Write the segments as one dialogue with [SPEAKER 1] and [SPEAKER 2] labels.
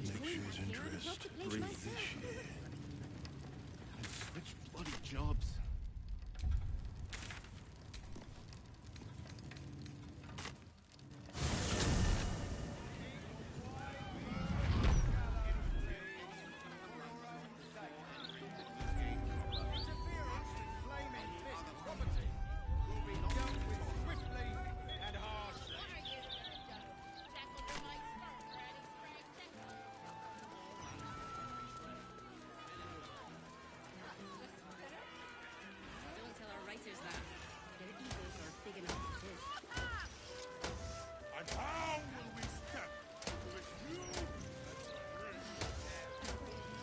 [SPEAKER 1] Next year's interest. Breathe this year.
[SPEAKER 2] Switch bloody jobs.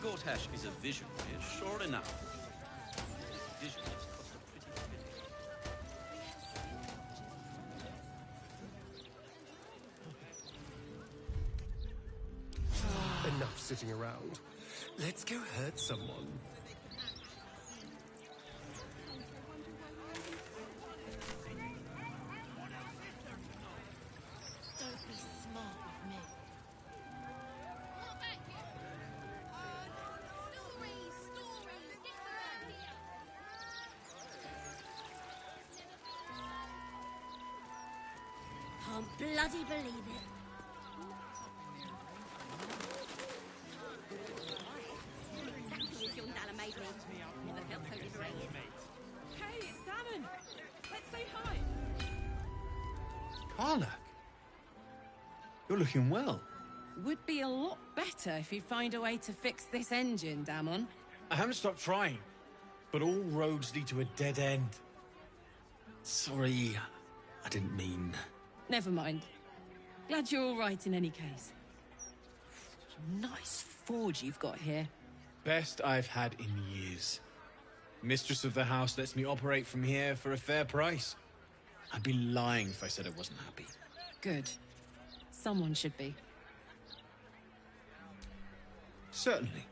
[SPEAKER 3] Gortash is a visionary, sure enough. His vision has cost a pretty penny.
[SPEAKER 4] Enough sitting around. Let's go hurt someone.
[SPEAKER 5] Don't be smart with me. Can't bloody believe it.
[SPEAKER 6] Never felt so liberated. Hey, it's Damon. Let's say hi.
[SPEAKER 2] Karlak, you're looking well.
[SPEAKER 6] Would be a lot better if you'd find a way to fix this engine, Damon.
[SPEAKER 2] I haven't stopped trying, but all roads lead to a dead end. Sorry, I didn't mean...
[SPEAKER 6] Never mind. Glad you're all right in any case. Nice forge you've got here.
[SPEAKER 2] Best I've had in years. Mistress of the house lets me operate from here for a fair price. I'd be lying if I said I wasn't happy.
[SPEAKER 6] Good. Someone should be.
[SPEAKER 2] Certainly.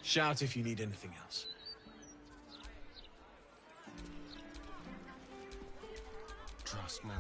[SPEAKER 2] Shout if you need anything else.
[SPEAKER 4] Trust me.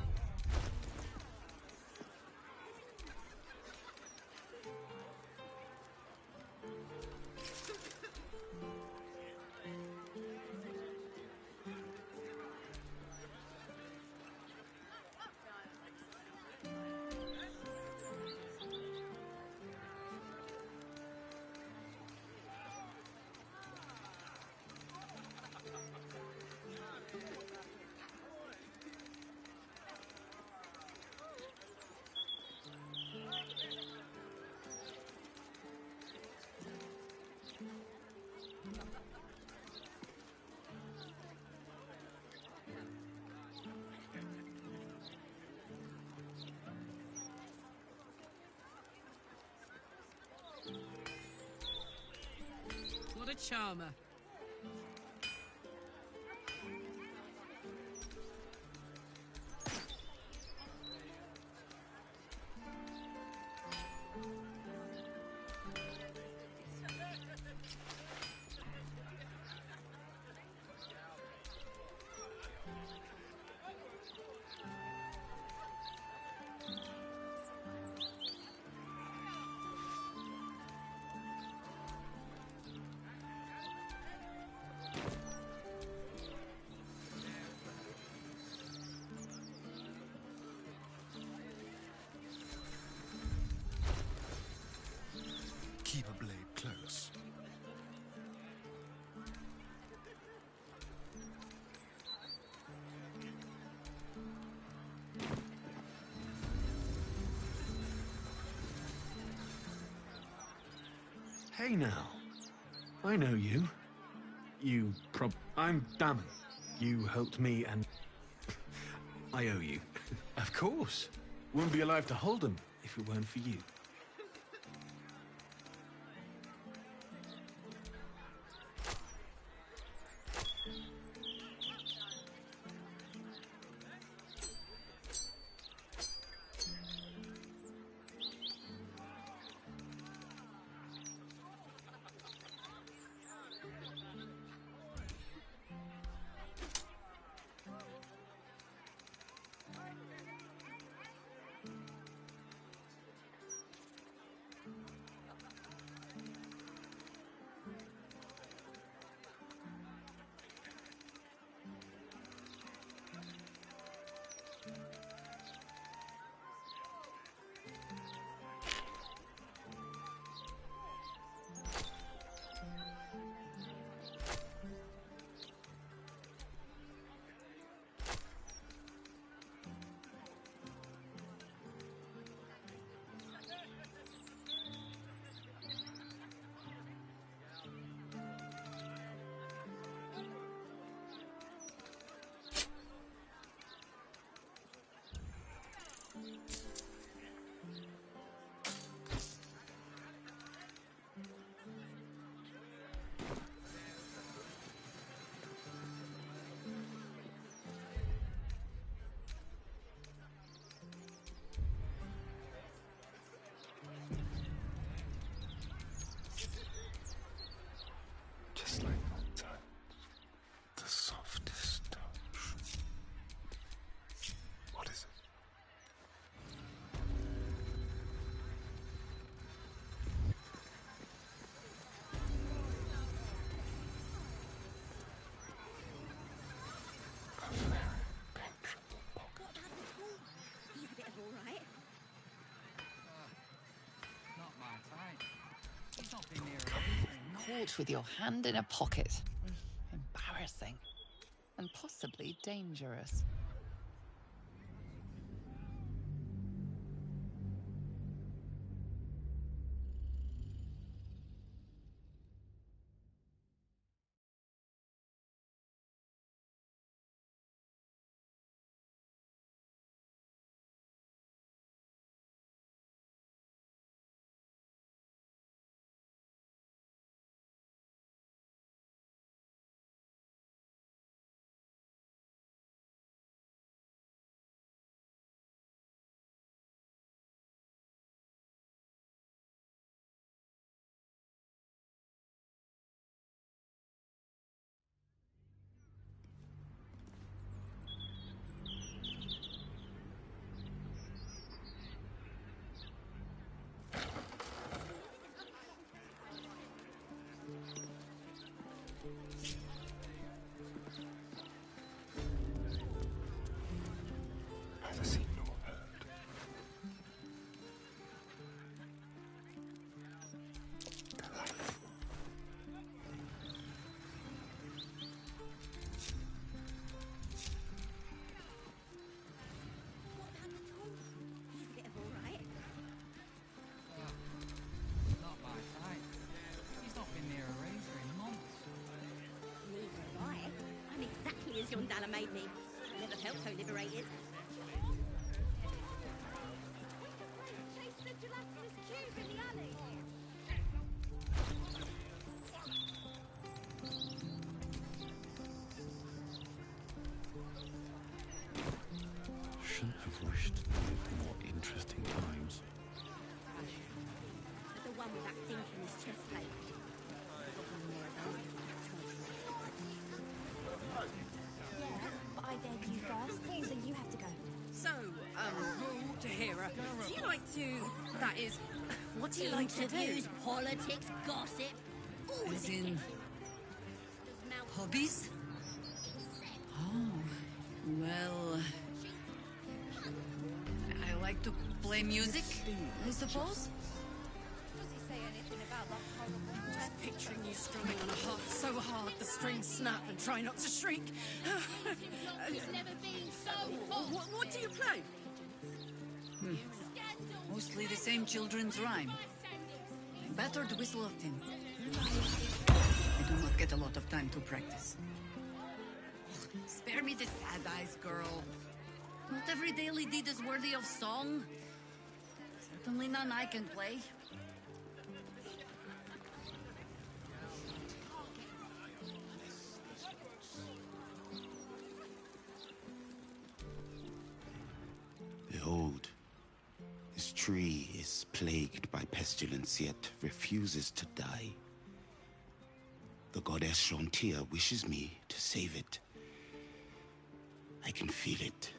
[SPEAKER 6] charmer.
[SPEAKER 4] Keep a blade close.
[SPEAKER 2] Hey now. I know you. I'm Damon. You helped me and... I owe you. Of course. Wouldn't be alive to hold him if it weren't for you.
[SPEAKER 4] Just like old times. The softest touch. What is it? A very impenetrable pocket.
[SPEAKER 5] What about the tool? He's a bit of all right.
[SPEAKER 7] Not my type. He's not been near a
[SPEAKER 8] Caught with your hand in a pocket. Embarrassing. And possibly dangerous.
[SPEAKER 4] Neither seen nor heard. Delightful.
[SPEAKER 5] What about the tool? He's a bit of all right.
[SPEAKER 7] Not my type. He's not been near a razor in months.
[SPEAKER 5] Neither have I. I'm exactly as Yondala made me. I never felt so liberated. Chase the gelatinous cube in the alley.
[SPEAKER 1] wished they lived more interesting times.
[SPEAKER 5] The one with that dink in his chest plate.
[SPEAKER 9] Yeah, but I dared you first, so you have to go.
[SPEAKER 6] So, rule to Hera. Do you like to... That is... What do you like to do?
[SPEAKER 5] Interviews, politics, gossip, all
[SPEAKER 7] As
[SPEAKER 5] of it.
[SPEAKER 7] in hobbies? Oh, well... I like to play music, I suppose.
[SPEAKER 6] Just picturing you strumming on a harp so hard the strings snap and try not to shriek. What do you play?
[SPEAKER 7] Mostly the same children's rhyme. Battered whistle of tin. I do not get a lot of time to practice. Spare me the sad eyes, girl. Not every daily deed is worthy of song. Certainly none I can play.
[SPEAKER 10] Behold, this tree is plagued by pestilence, yet refuses to die. The goddess Shontia wishes me to save it. I can feel it.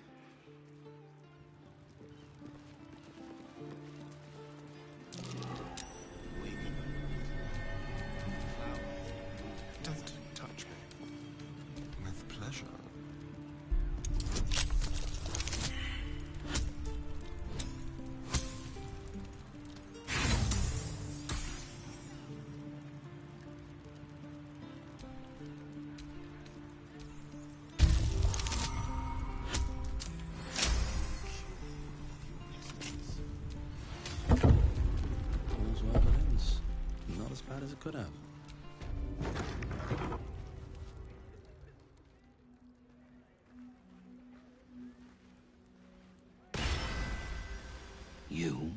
[SPEAKER 4] Don't touch me. With pleasure.
[SPEAKER 3] All's well that ends. Not as bad as it could have.
[SPEAKER 10] You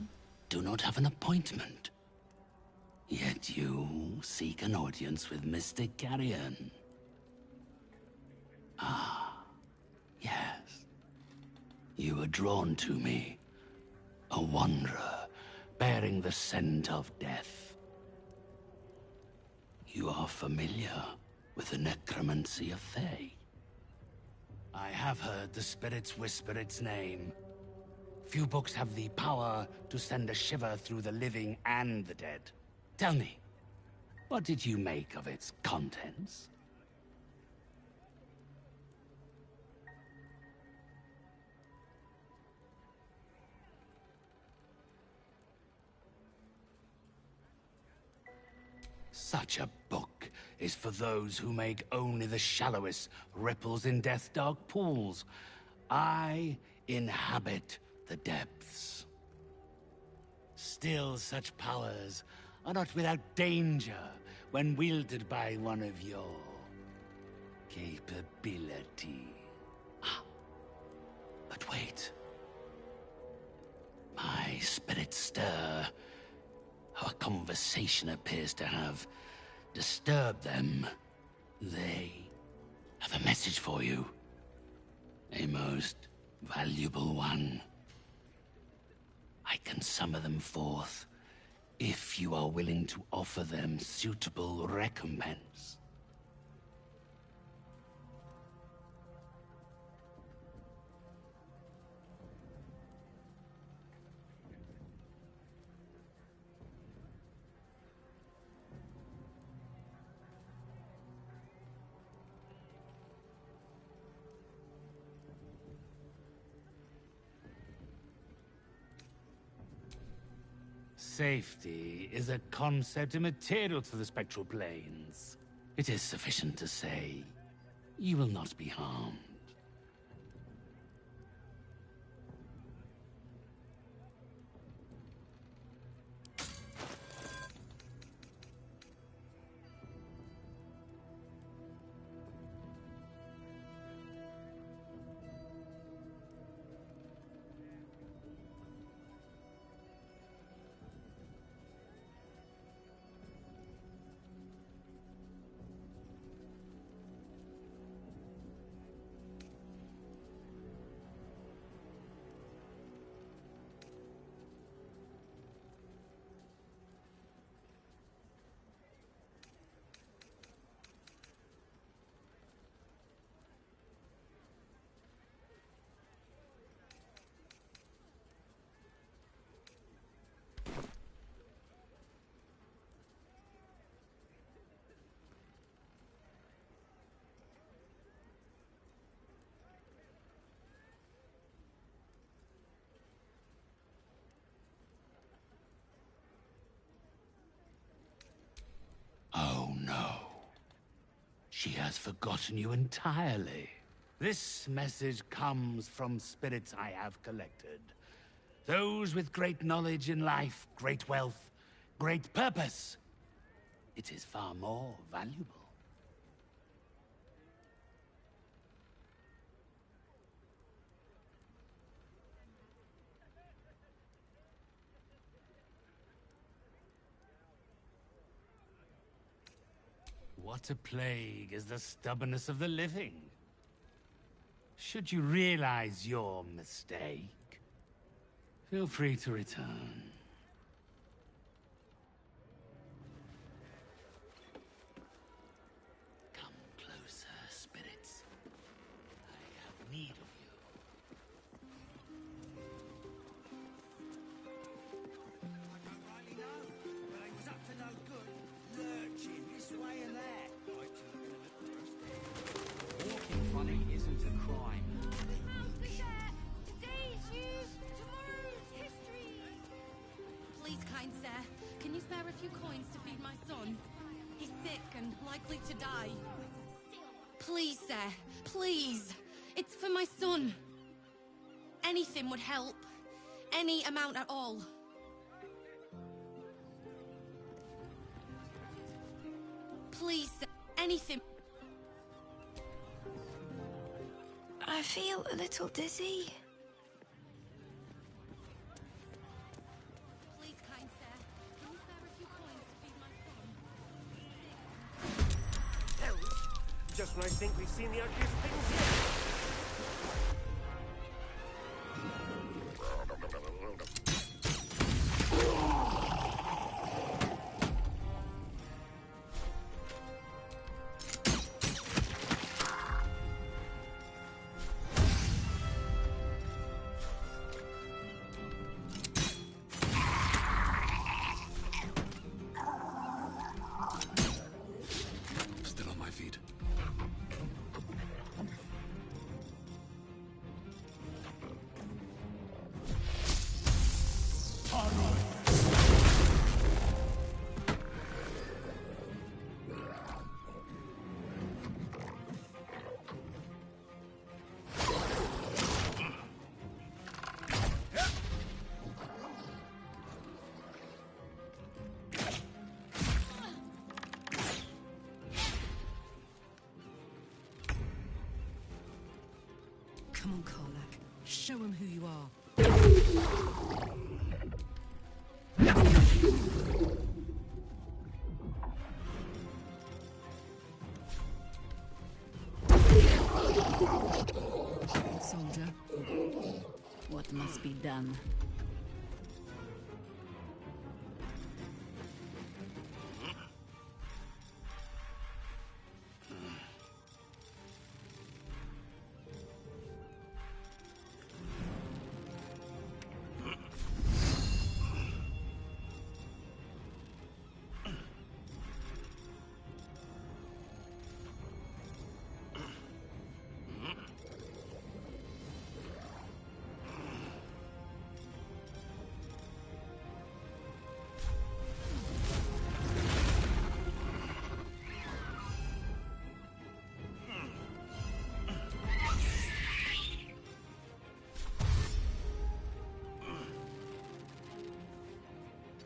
[SPEAKER 10] do not have an appointment. Yet you seek an audience with Mr. Carrion. Ah, yes. You were drawn to me. A wanderer, bearing the scent of death. You are familiar with the necromancy of Fae. I have heard the spirits whisper its name. Few books have the power to send a shiver through the living and the dead. Tell me, what did you make of its contents? Such a book is for those who make only the shallowest ripples in death's dark pools. I inhabit the depths. Still, such powers are not without danger when wielded by one of your capability. Ah, but wait. My spirits stir. Our conversation appears to have disturbed them. They have a message for you. A most valuable one. I can summon them forth if you are willing to offer them suitable recompense. Safety is a concept immaterial to the spectral planes. It is sufficient to say, you will not be harmed. She has forgotten you entirely. This message comes from spirits I have collected. Those with great knowledge in life, great wealth, great purpose. It is far more valuable. What a plague is the stubbornness of the living. Should you realize your mistake, feel free to return. Come closer, spirits. I have need of you.
[SPEAKER 11] I don't rightly know, but I was up to no good, lurching this way and that.
[SPEAKER 3] Walking funny isn't a crime.
[SPEAKER 5] Today's news, tomorrow's history. Please, kind sir, can you spare a few coins to feed my son? He's sick and likely to die. Please, sir, please. It's for my son. Anything would help. Any amount at all. Please, sir, anything.
[SPEAKER 9] I feel a little dizzy.
[SPEAKER 5] Please, kind sir, can you spare a few coins to feed my son?
[SPEAKER 11] Hells, just when I think we've seen the ugliest things yet.
[SPEAKER 1] Still on my feet.
[SPEAKER 6] Come on, Karlak. Show him who you are.
[SPEAKER 7] Soldier, what must be done?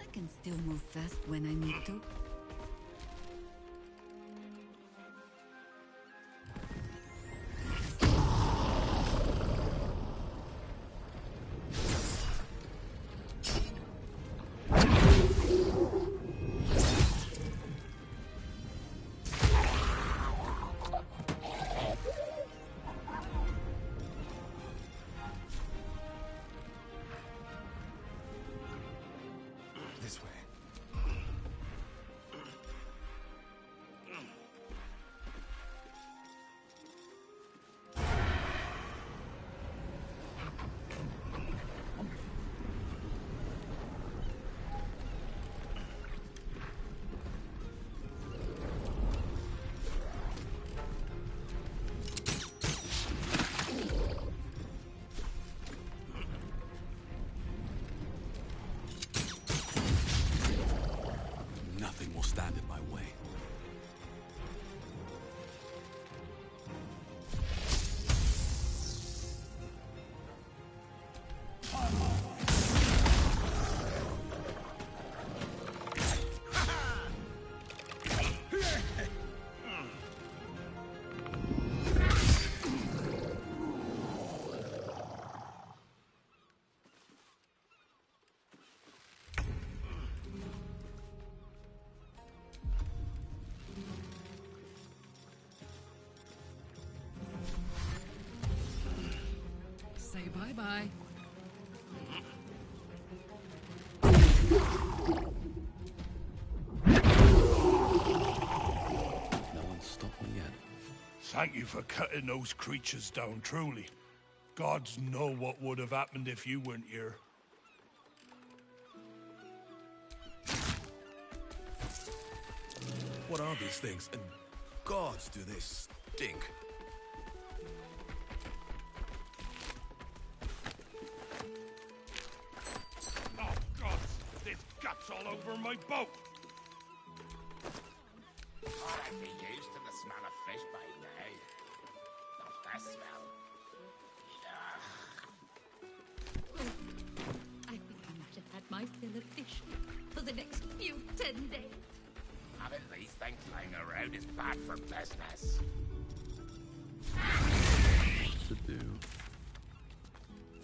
[SPEAKER 7] I can still move fast when I need to.
[SPEAKER 11] This way.
[SPEAKER 7] Bye-bye.
[SPEAKER 1] No one's stopped me yet.
[SPEAKER 12] Thank you for cutting those creatures down, truly. Gods know what would have happened if you weren't here.
[SPEAKER 4] What are these things? And gods, do they stink?
[SPEAKER 12] Oh, gods! There's guts all over my boat!
[SPEAKER 13] Oh, I'd be used to the smell of fish by now. Not that smell.
[SPEAKER 5] I think I might have had my fill of fish for the next few 10 days.
[SPEAKER 13] Having these things lying around is bad for business.
[SPEAKER 1] To do.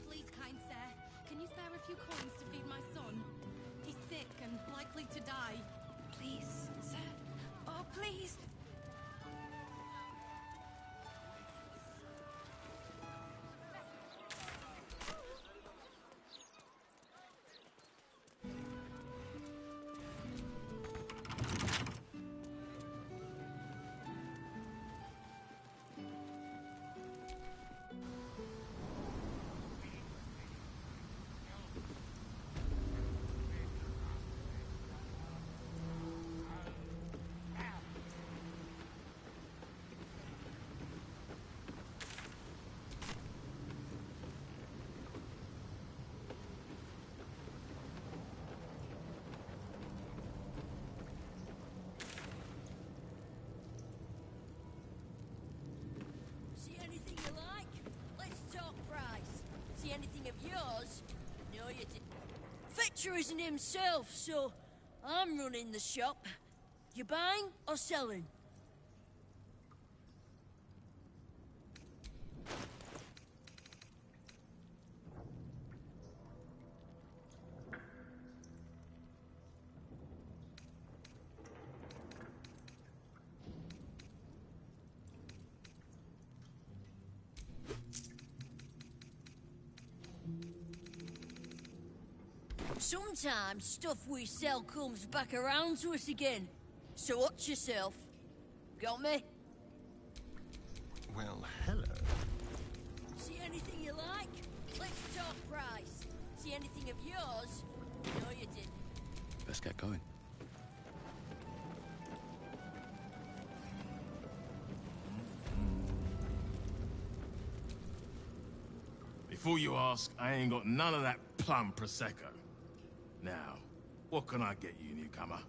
[SPEAKER 5] Please, kind sir, can you spare a few coins to feed my son? He's sick and likely to die.
[SPEAKER 7] Please, sir. Oh, please.
[SPEAKER 11] See anything you like? Let's talk price. See anything of yours? No, you didn't. Fetcher isn't himself, so I'm running the shop. You buying or selling? Sometimes stuff we sell comes back around to us again. So watch yourself. Got me?
[SPEAKER 4] Well, hello.
[SPEAKER 11] See anything you like? Let's talk price. See anything of yours? No, you didn't.
[SPEAKER 1] Let's get going.
[SPEAKER 14] Before you ask, I ain't got none of that plum Prosecco. Now, what can I get you, newcomer?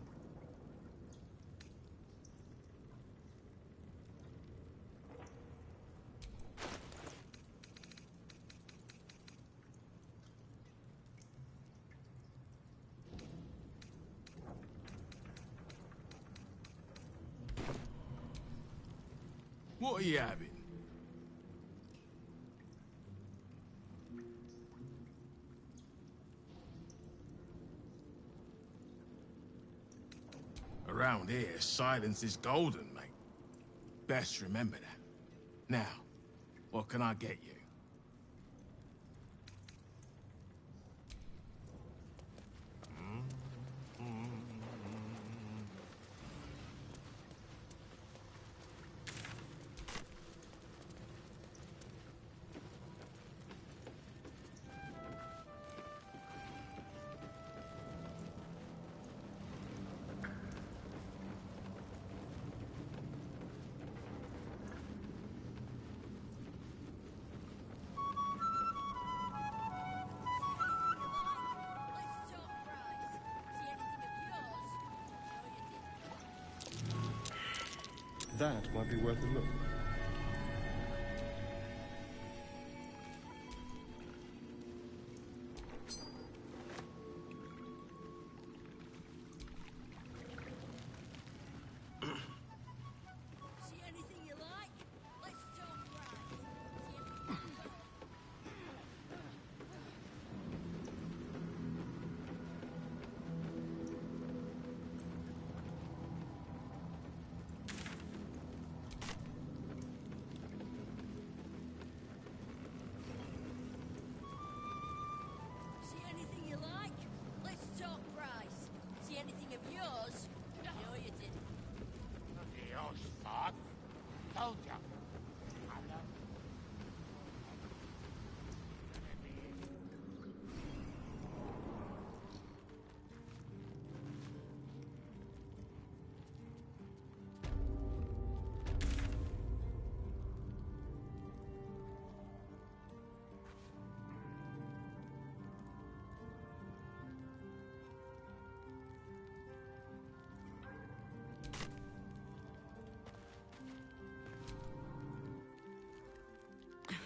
[SPEAKER 14] What are you having? Around here, silence is golden, mate. Best remember that. Now, what can I get you?
[SPEAKER 4] That might be worth a look.
[SPEAKER 11] See anything you like? Let's talk price. See anything yours. No, you didn't.
[SPEAKER 13] Dios, fuck. Told ya.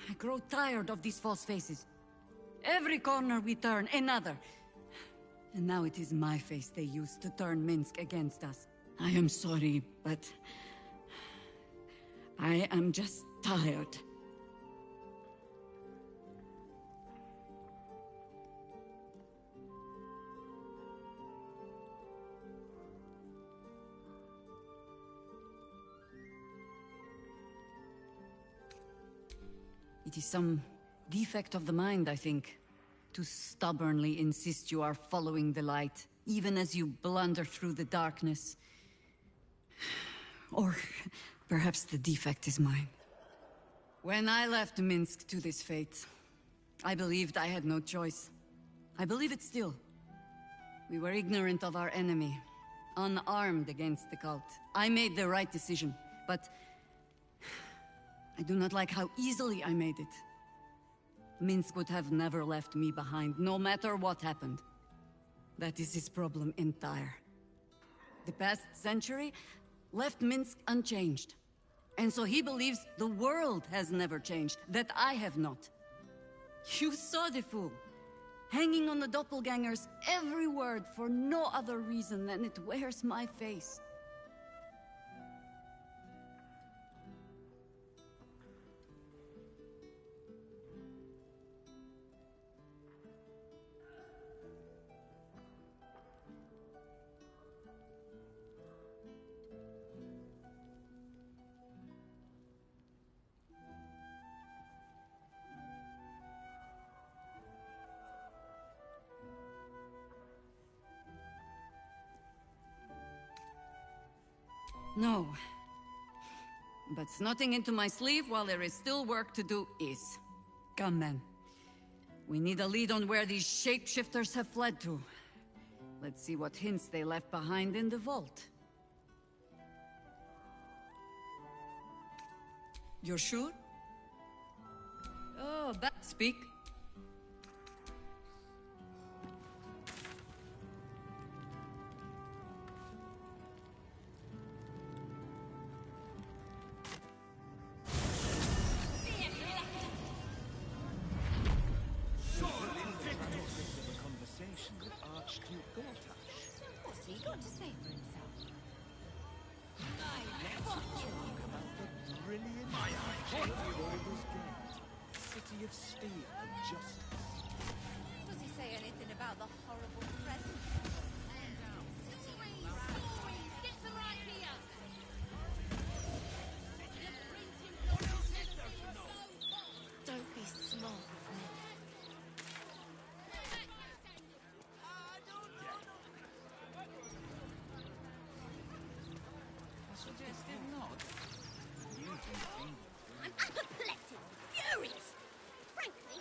[SPEAKER 7] I grow tired of these false faces. Every corner we turn, another. And now it is my face they use to turn Minsk against us. I am sorry, but... I am just tired. It is some defect of the mind, I think, to stubbornly insist you are following the light, even as you blunder through the darkness. Or perhaps the defect is mine. When I left Minsk to this fate, I believed I had no choice. I believe it still. We were ignorant of our enemy, unarmed against the cult. I made the right decision, but I do not like how easily I made it. Minsk would have never left me behind, no matter what happened. That is his problem entire. The past century left Minsk unchanged. And so he believes the world has never changed, that I have not. You saw the fool, hanging on the doppelganger's every word for no other reason than it wears my face. No. But snotting into my sleeve while there is still work to do is. Come, men. We need a lead on where these shapeshifters have fled to. Let's see what hints they left behind in the vault. You're sure? Oh, speak.
[SPEAKER 9] What's he got to say for himself?
[SPEAKER 4] Brilliant City of Steel and Justice.
[SPEAKER 5] Does he say anything about the horrible present? Get them right here!
[SPEAKER 11] Don't be smart with me.
[SPEAKER 5] I'm apoplectic, furious. Frankly,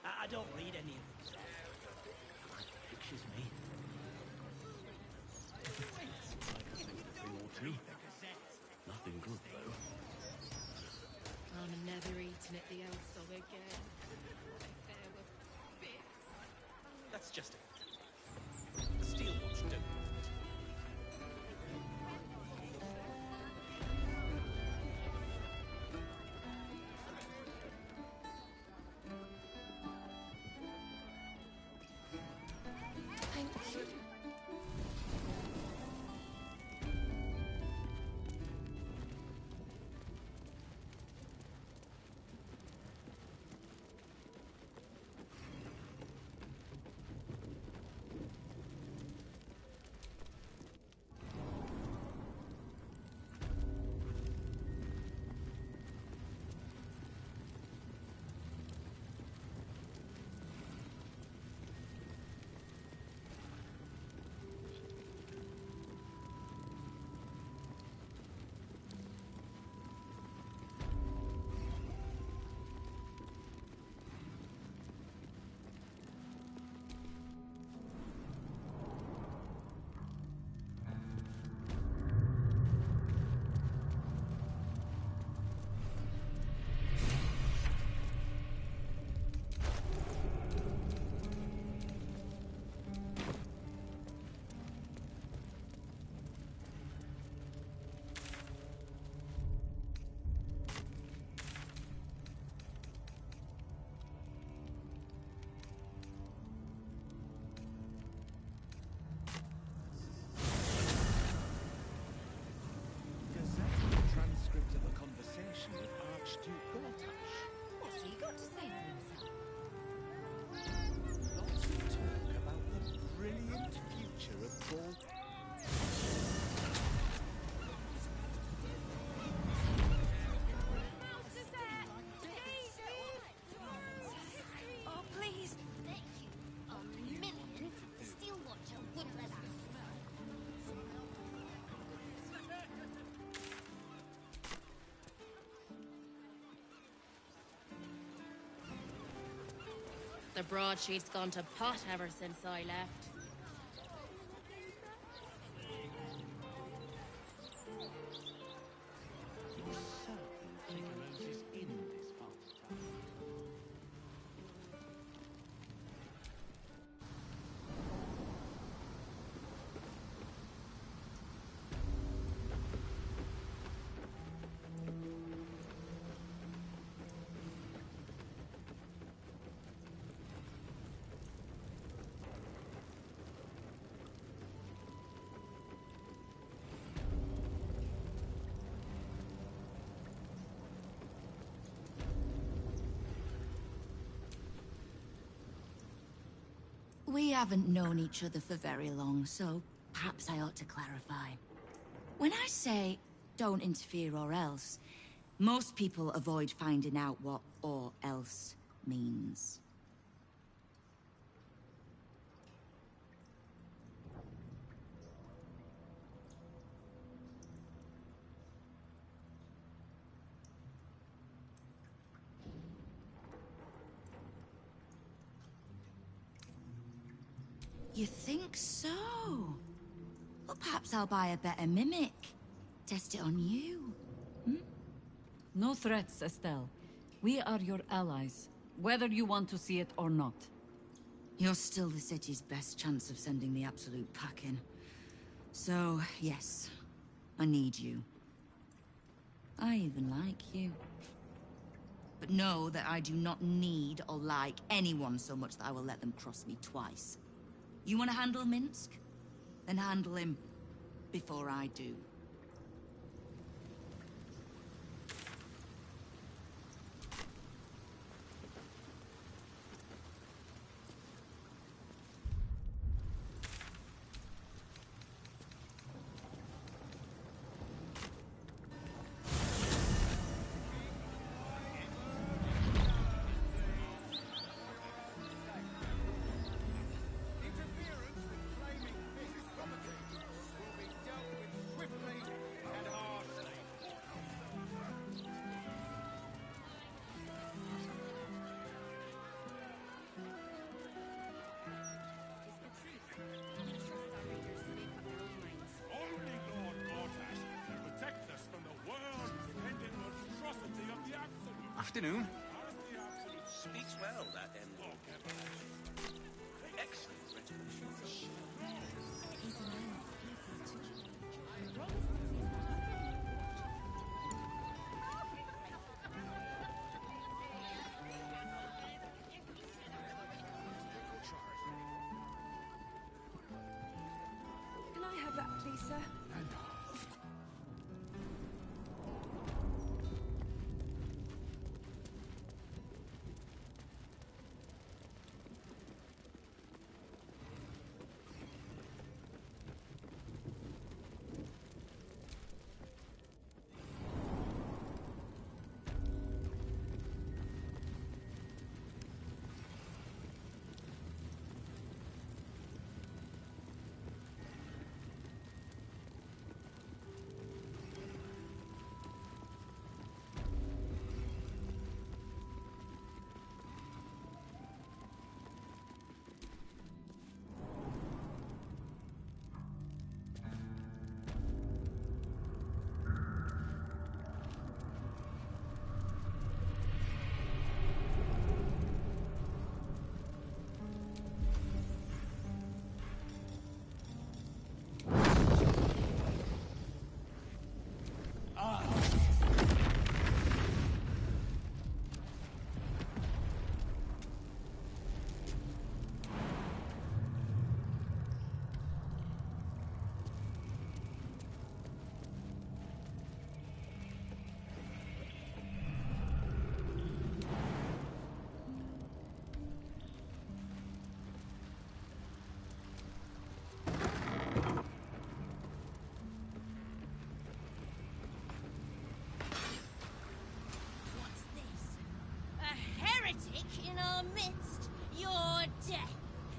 [SPEAKER 15] I don't read any of these. Pictures me.
[SPEAKER 1] Nothing good, though.
[SPEAKER 6] I'm never eating at the Elsa again. If there were bits.
[SPEAKER 15] That's just it. Steel watch, don't.
[SPEAKER 5] thank you.
[SPEAKER 6] The broadsheet's gone to pot ever since I left.
[SPEAKER 1] You were certain Figueroa's is in this part of town.
[SPEAKER 7] We haven't known each other for very long, so perhaps I ought to clarify. When I say don't interfere or else, most people avoid finding out what or else means. You think so? Well, perhaps I'll buy a better mimic. Test it on you.
[SPEAKER 16] No threats, Estelle. We are your allies, whether you want to see it or not.
[SPEAKER 7] You're still the city's best chance of sending the absolute packing. So, yes, I need you. I even like you. But know that I do not need or like anyone so much that I will let them cross me twice. You want to handle Minsk? Then handle him before I do.
[SPEAKER 17] Afternoon.
[SPEAKER 3] Speaks well, that Lord Cavendish. Excellent retribution.
[SPEAKER 18] Can I have that, please, sir?
[SPEAKER 11] In our midst, your death,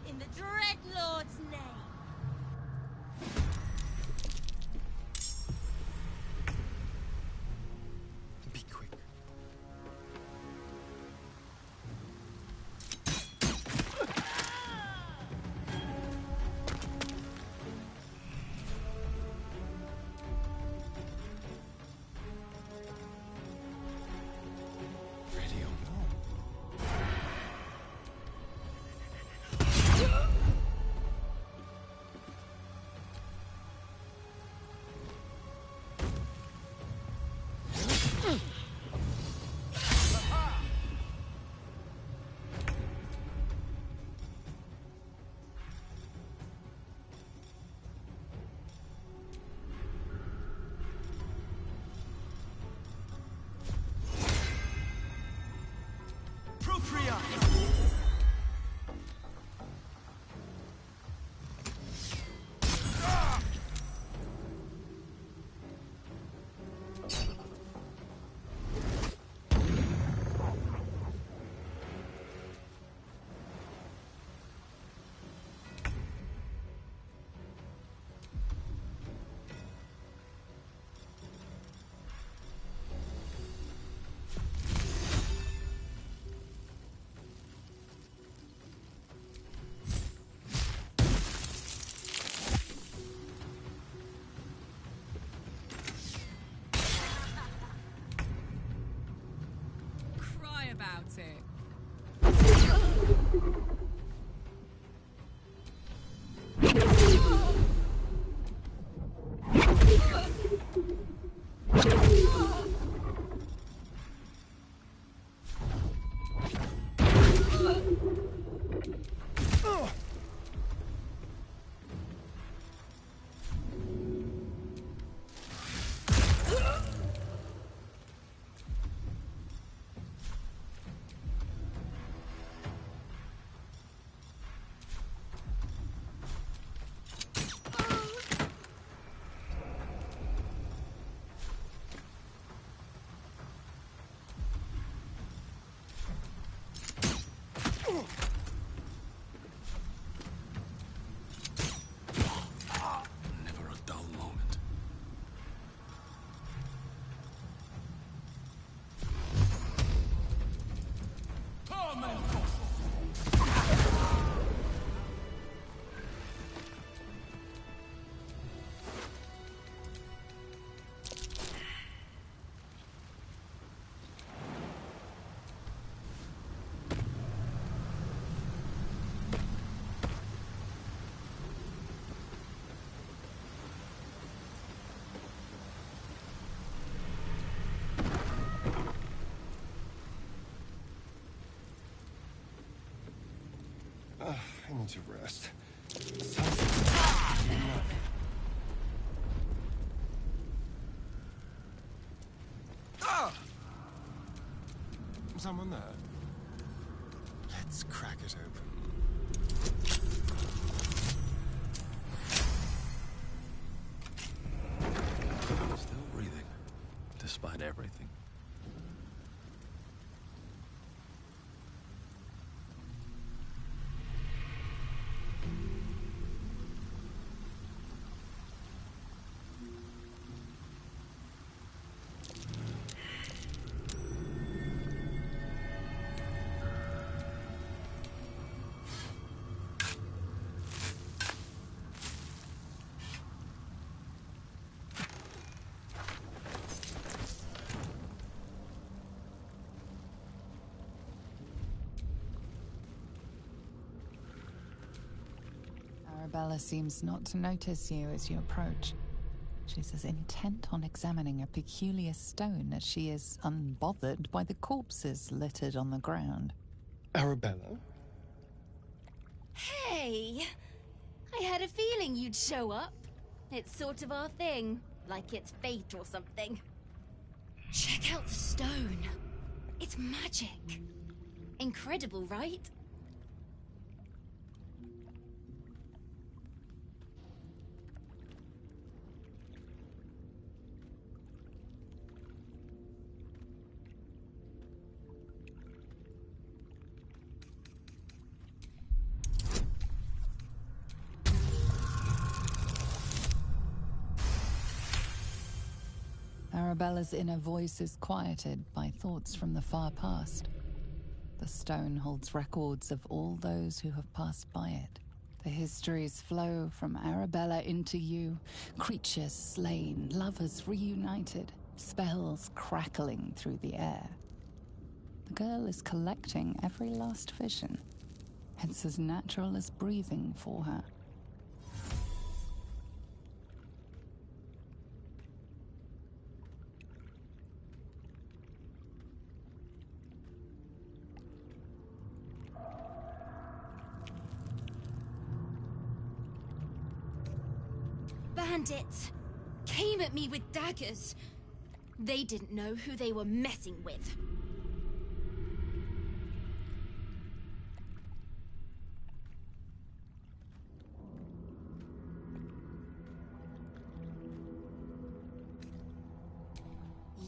[SPEAKER 11] in the Dreadlord's name.
[SPEAKER 17] Be quick. I need to rest. Someone there? Let's crack it open.
[SPEAKER 4] Still breathing, despite everything.
[SPEAKER 8] Arabella seems not to notice you as you approach. She's as intent on examining a peculiar stone as she is unbothered by the corpses littered on the ground.
[SPEAKER 17] Arabella?
[SPEAKER 19] Hey! I had a feeling you'd show up. It's sort of our thing, like it's fate or something. Check out the stone. It's magic. Incredible, right?
[SPEAKER 8] Arabella's inner voice is quieted by thoughts from the far past. The stone holds records of all those who have passed by it. The histories flow from Arabella into you, creatures slain, lovers reunited, spells crackling through the air. The girl is collecting every last vision. It's as natural as breathing for her.
[SPEAKER 19] Bandits came at me with daggers. They didn't know who they were messing with.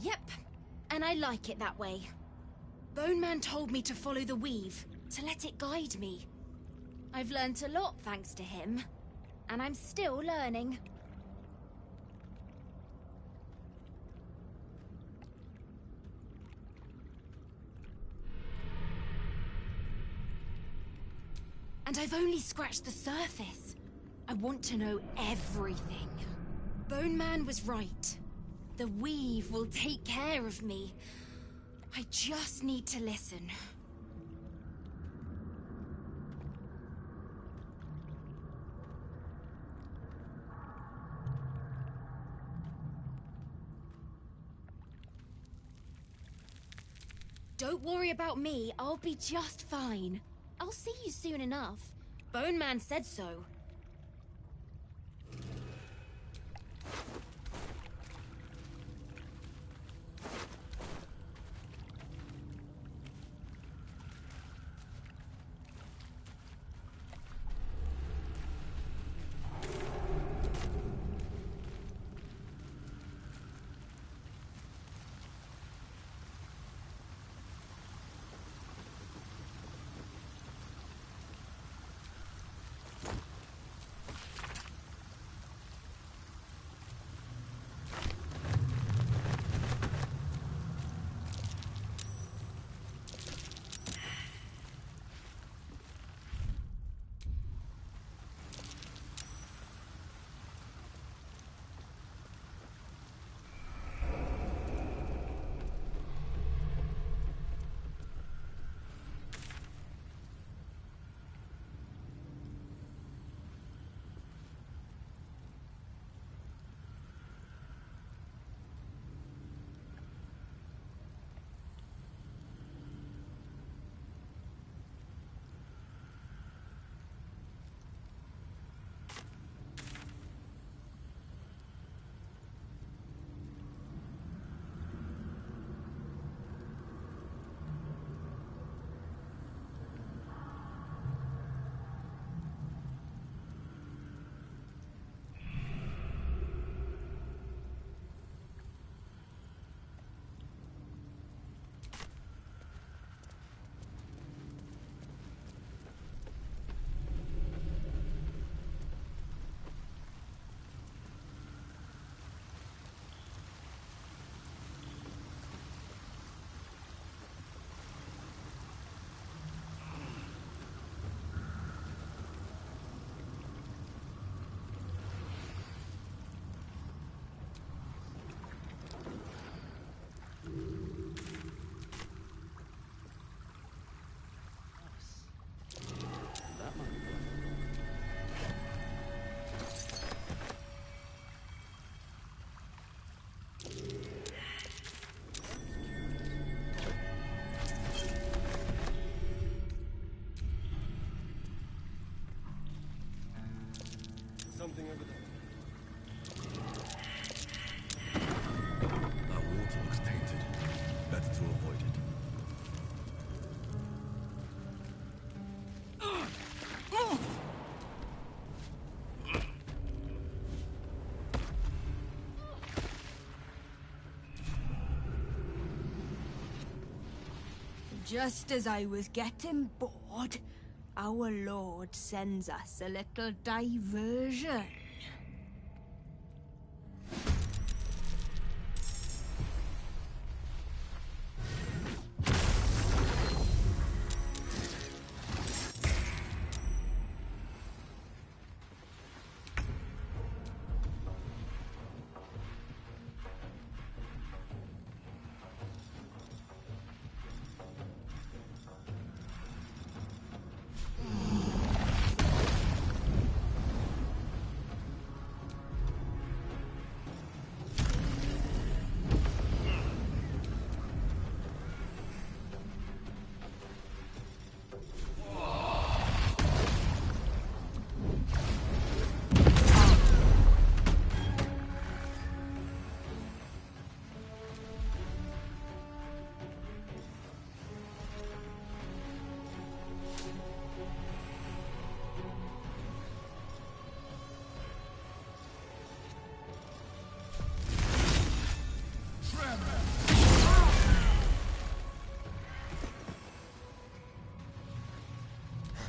[SPEAKER 19] Yep, and I like it that way. Bone Man told me to follow the weave, to let it guide me. I've learnt a lot thanks to him, and I'm still learning. And I've only scratched the surface. I want to know everything. Bone Man was right. The weave will take care of me. I just need to listen. Don't worry about me, I'll be just fine. I'll see you soon enough. Bone Man said so.
[SPEAKER 17] something over there.
[SPEAKER 4] That water looks tainted. Better to avoid it.
[SPEAKER 18] Just as I was getting bored, our Lord sends us a little diversion.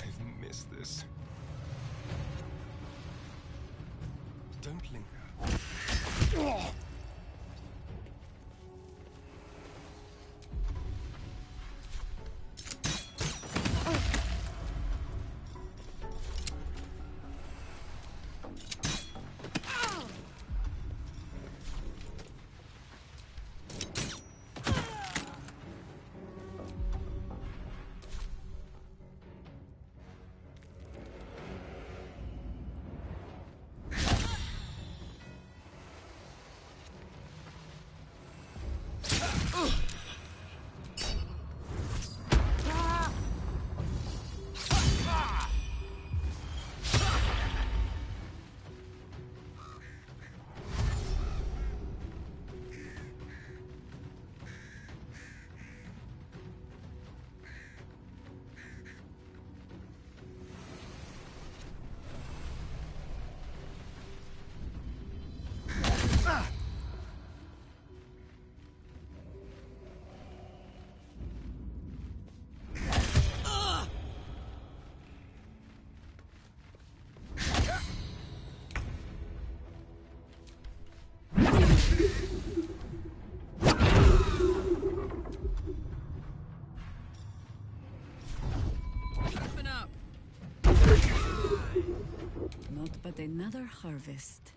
[SPEAKER 17] I've missed this. Don't linger.
[SPEAKER 16] Not but another harvest.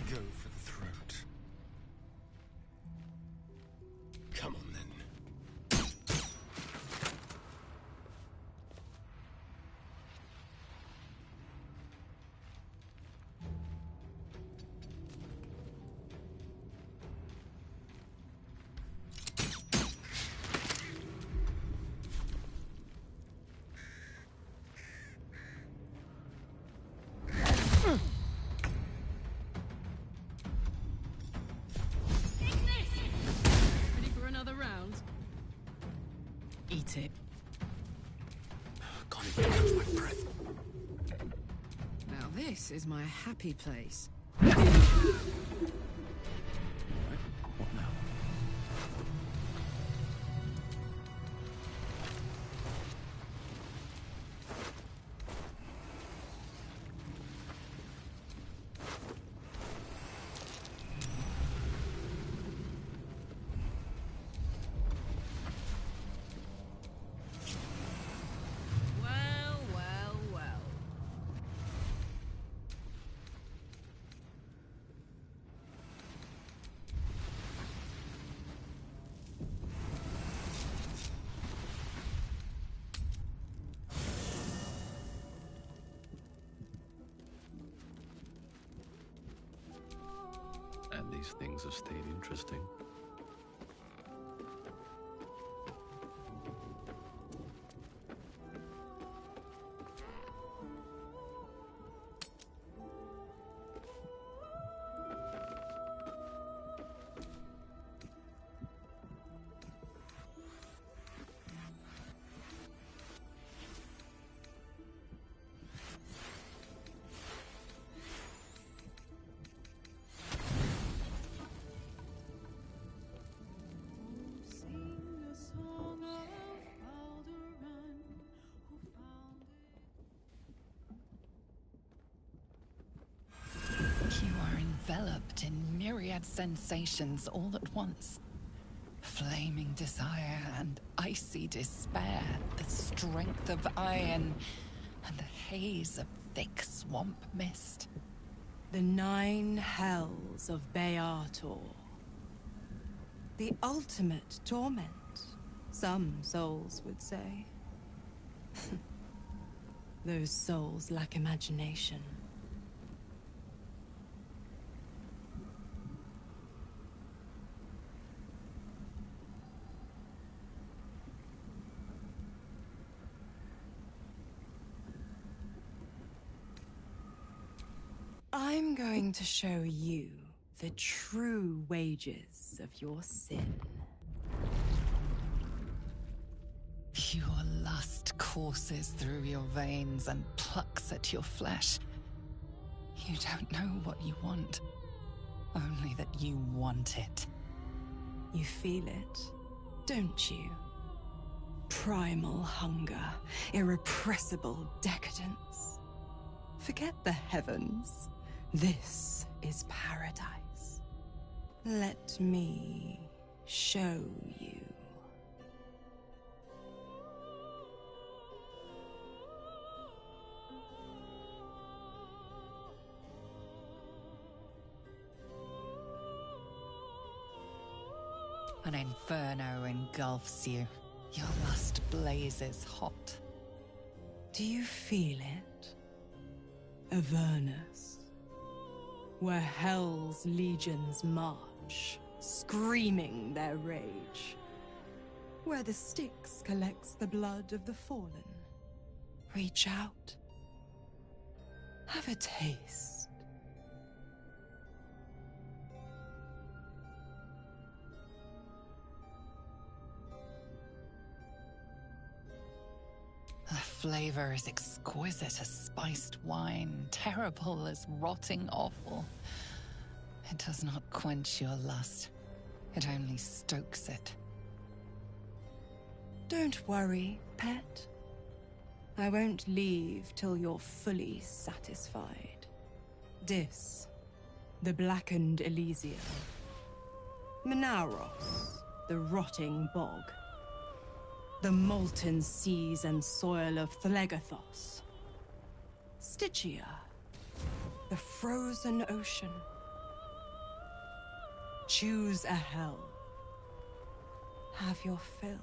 [SPEAKER 17] Go for the throat. Come on then.
[SPEAKER 6] Ready for another round?
[SPEAKER 16] Eat it.
[SPEAKER 17] Can't even catch my breath.
[SPEAKER 6] Now this is my happy place.
[SPEAKER 17] What now? these things have stayed interesting.
[SPEAKER 8] You are enveloped in myriad sensations all at once. Flaming desire and icy despair, the strength of iron, and the haze of thick swamp mist.
[SPEAKER 20] The 9 hells of Beator. The ultimate torment, some souls would say. Those souls lack imagination. I'm going to show you the true wages of your sin.
[SPEAKER 8] Pure lust courses through your veins and plucks at your flesh. You don't know what you want, only that you want it.
[SPEAKER 20] You feel it, don't you? Primal hunger, irrepressible decadence. Forget the heavens. This is paradise. Let me show you.
[SPEAKER 8] An inferno engulfs you. Your lust blazes hot.
[SPEAKER 20] Do you feel it? Avernus, where Hell's legions march, screaming their rage. Where the Styx collects the blood of the fallen. Reach out. Have a taste.
[SPEAKER 8] The flavor is exquisite as spiced wine, terrible as rotting offal. It does not quench your lust. It only stokes it.
[SPEAKER 20] Don't worry, pet. I won't leave till you're fully satisfied. Dis, the blackened Elysium. Menaros, the rotting bog. The molten seas and soil of Thlegathos. Stygia, the frozen ocean. Choose a hell. Have your fill.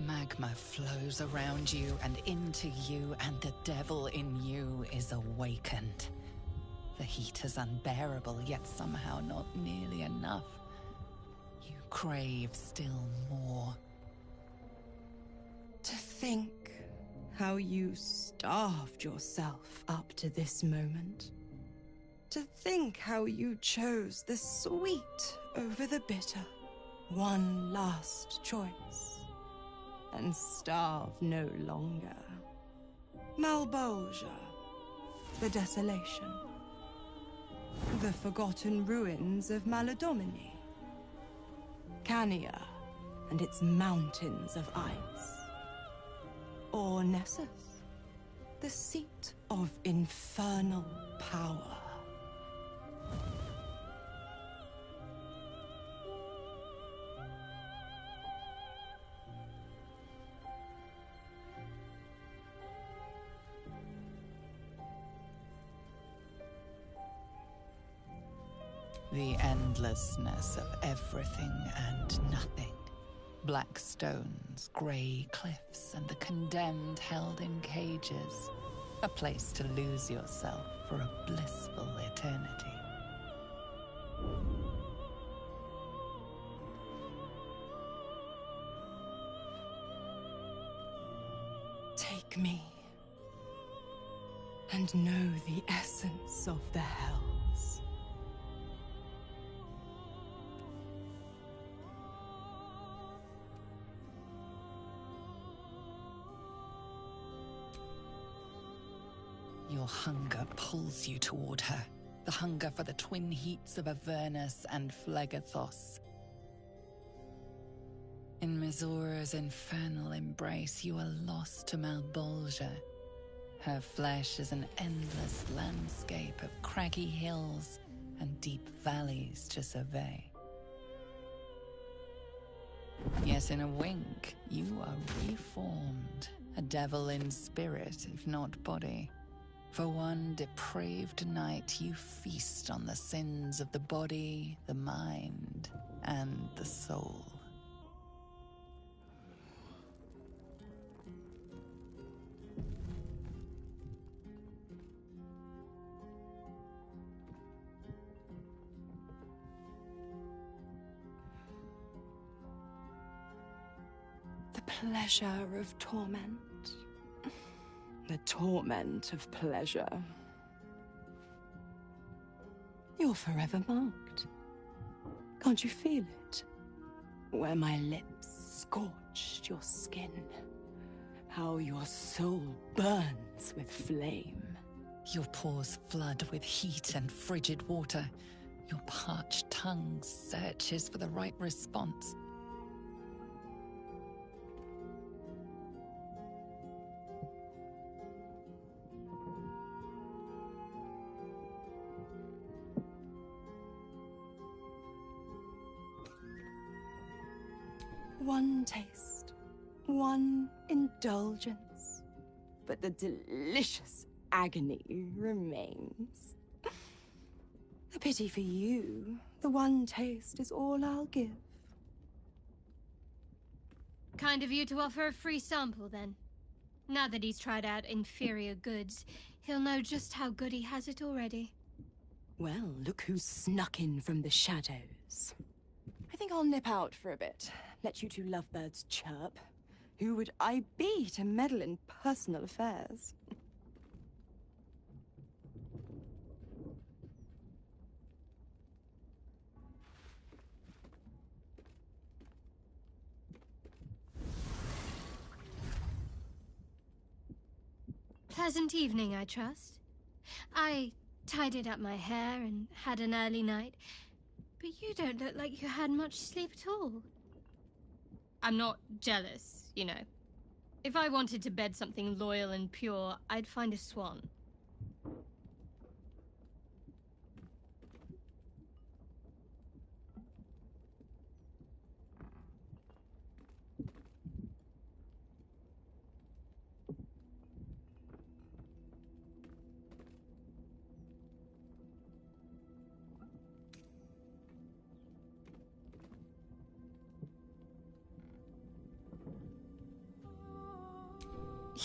[SPEAKER 8] Magma flows around you and into you, and the devil in you is awakened. The heat is unbearable, yet somehow not nearly enough. You crave still more.
[SPEAKER 20] To think how you starved yourself up to this moment. To think how you chose the sweet over the bitter. One last choice. And starve no longer. Malbolgia, the desolation. The forgotten ruins of Maladomini. Cania and its mountains of ice. Or Nessus, the seat of infernal power.
[SPEAKER 8] The endlessness of everything and nothing. Black stones, grey cliffs, and the condemned held in cages. A place to lose yourself for a blissful eternity.
[SPEAKER 20] Take me, and know the essence of the hells.
[SPEAKER 8] Your hunger pulls you toward her. The hunger for the twin heats of Avernus and Phlegethos. In Mizura's infernal embrace, you are lost to Malbolgia. Her flesh is an endless landscape of craggy hills and deep valleys to survey. Yet in a wink, you are reformed. A devil in spirit, if not body. For one depraved night, you feast on the sins of the body, the mind, and the soul.
[SPEAKER 20] The pleasure of torment. The torment of pleasure. You're forever marked. Can't you feel it? Where my lips scorched your skin. How your soul burns with flame.
[SPEAKER 8] Your pores flood with heat and frigid water. Your parched tongue searches for the right response.
[SPEAKER 20] One taste, one indulgence, but the delicious agony remains. A pity for you, the one taste is all I'll give.
[SPEAKER 21] Kind of you to offer a free sample, then. Now that he's tried out inferior goods, he'll know just how good he has it already.
[SPEAKER 20] Well, look who's snuck in from the shadows. I think I'll nip out for a bit. Let you two lovebirds chirp. Who would I be to meddle in personal affairs?
[SPEAKER 21] Pleasant evening, I trust. I tidied up my hair and had an early night, but you don't look like you had much sleep at all. I'm not jealous, you know. If I wanted to bed something loyal and pure, I'd find a swan.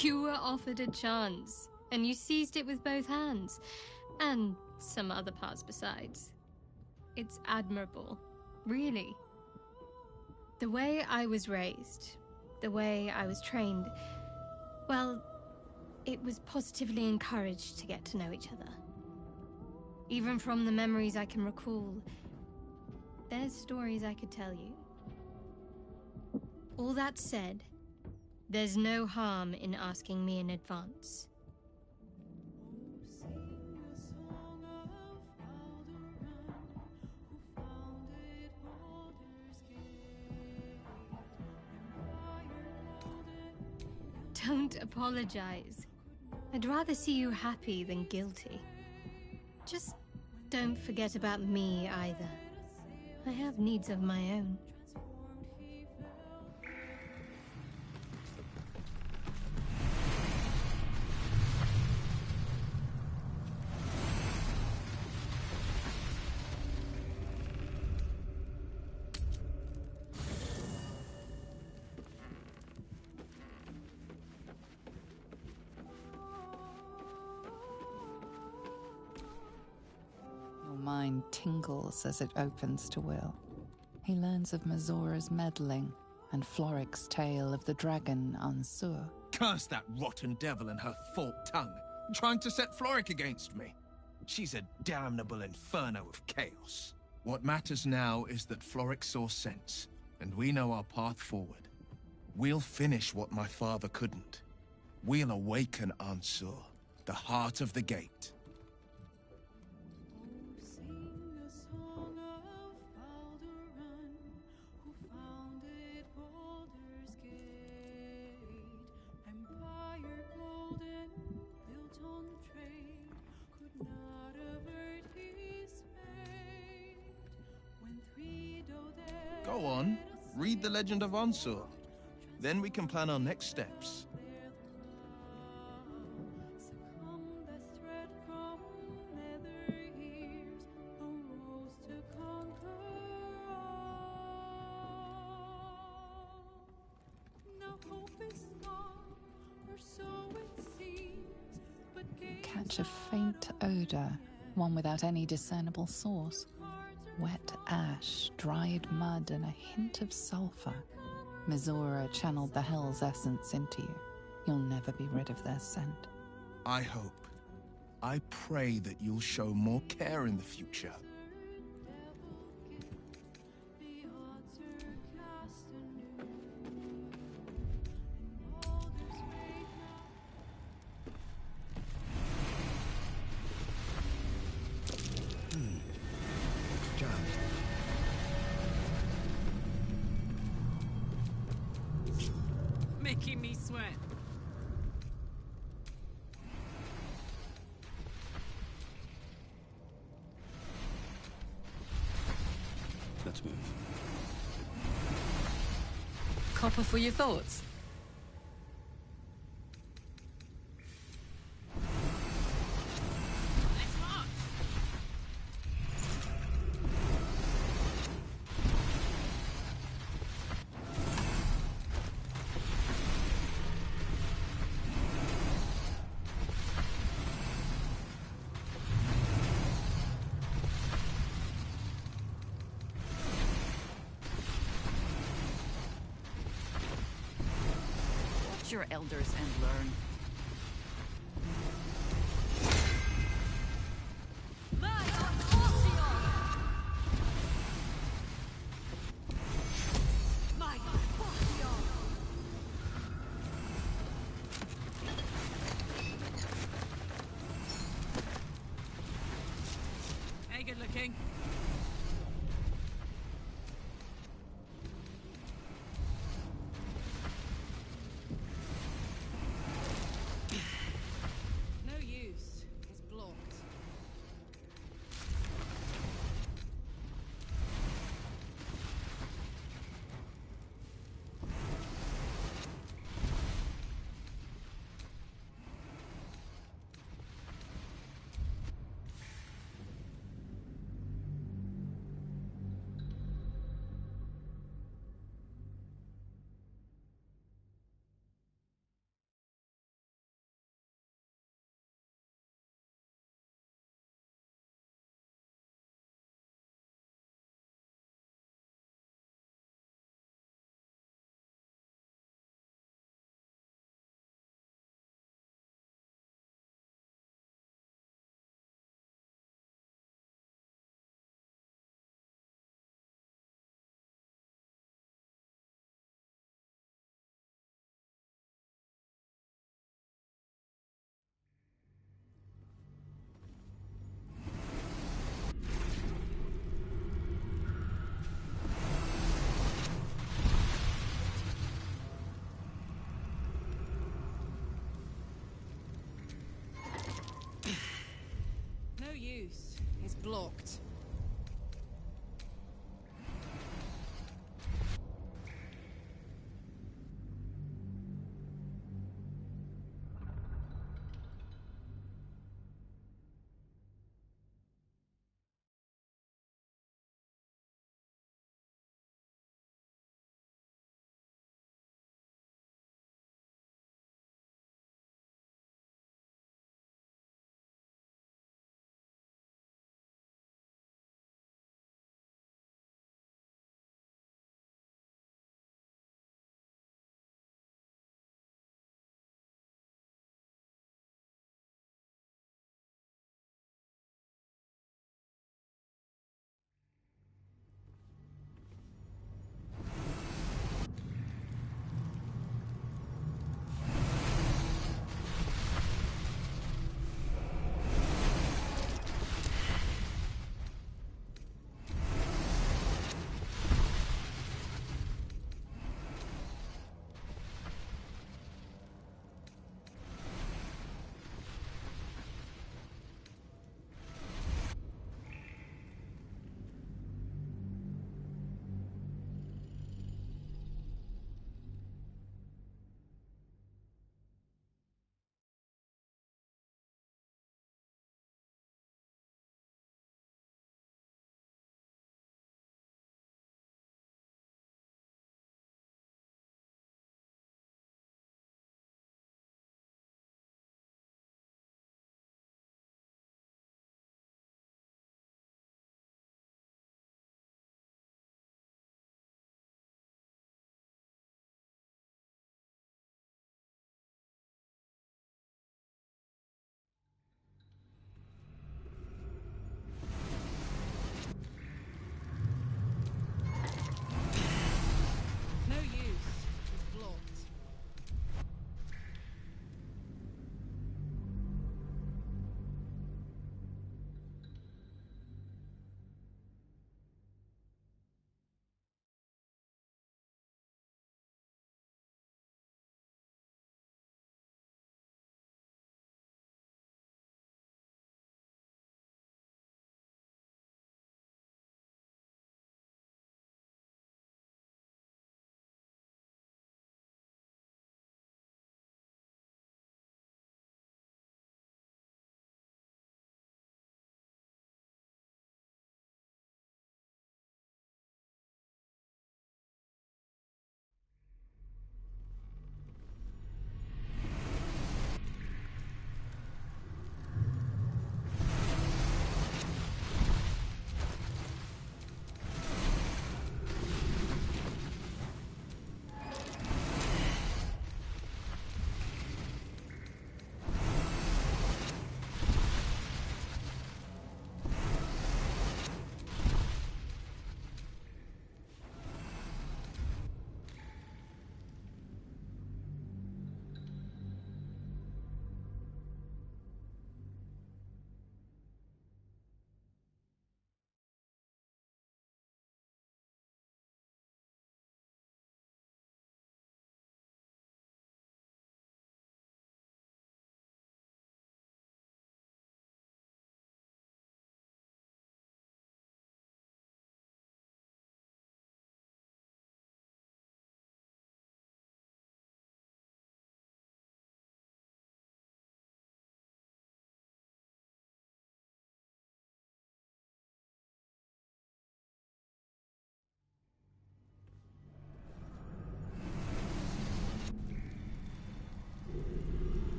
[SPEAKER 21] You were offered a chance, and you seized it with both hands, and some other parts besides. It's admirable, really. The way I was raised, the way I was trained, well, it was positively encouraged to get to know each other. Even from the memories I can recall, there's stories I could tell you. All that said, there's no harm in asking me in advance. Don't apologize. I'd rather see you happy than guilty. Just don't forget about me either. I have needs of my own.
[SPEAKER 8] Your mind tingles as it opens to Will. He learns of Mazora's meddling and Floric's tale of the dragon Ansur.
[SPEAKER 2] Curse that rotten devil and her forked tongue, trying to set Floric against me. She's a damnable inferno of chaos. What matters now is that Floric saw sense, and we know our path forward. We'll finish what my father couldn't. We'll awaken Ansur, the heart of the gate. Go on, read the legend of Ansur. Then we can plan our next steps.
[SPEAKER 8] Catch a faint odor, one without any discernible source. Wet ash, dried mud, and a hint of sulfur. Mizora channeled the Hell's essence into you. You'll never be rid of their scent.
[SPEAKER 2] I hope. I pray that you'll show more care in the future.
[SPEAKER 22] Making me sweat.
[SPEAKER 17] Let's move.
[SPEAKER 16] Copper for your thoughts.
[SPEAKER 7] Your elders and learn.
[SPEAKER 22] Hey, good looking.
[SPEAKER 6] It's blocked.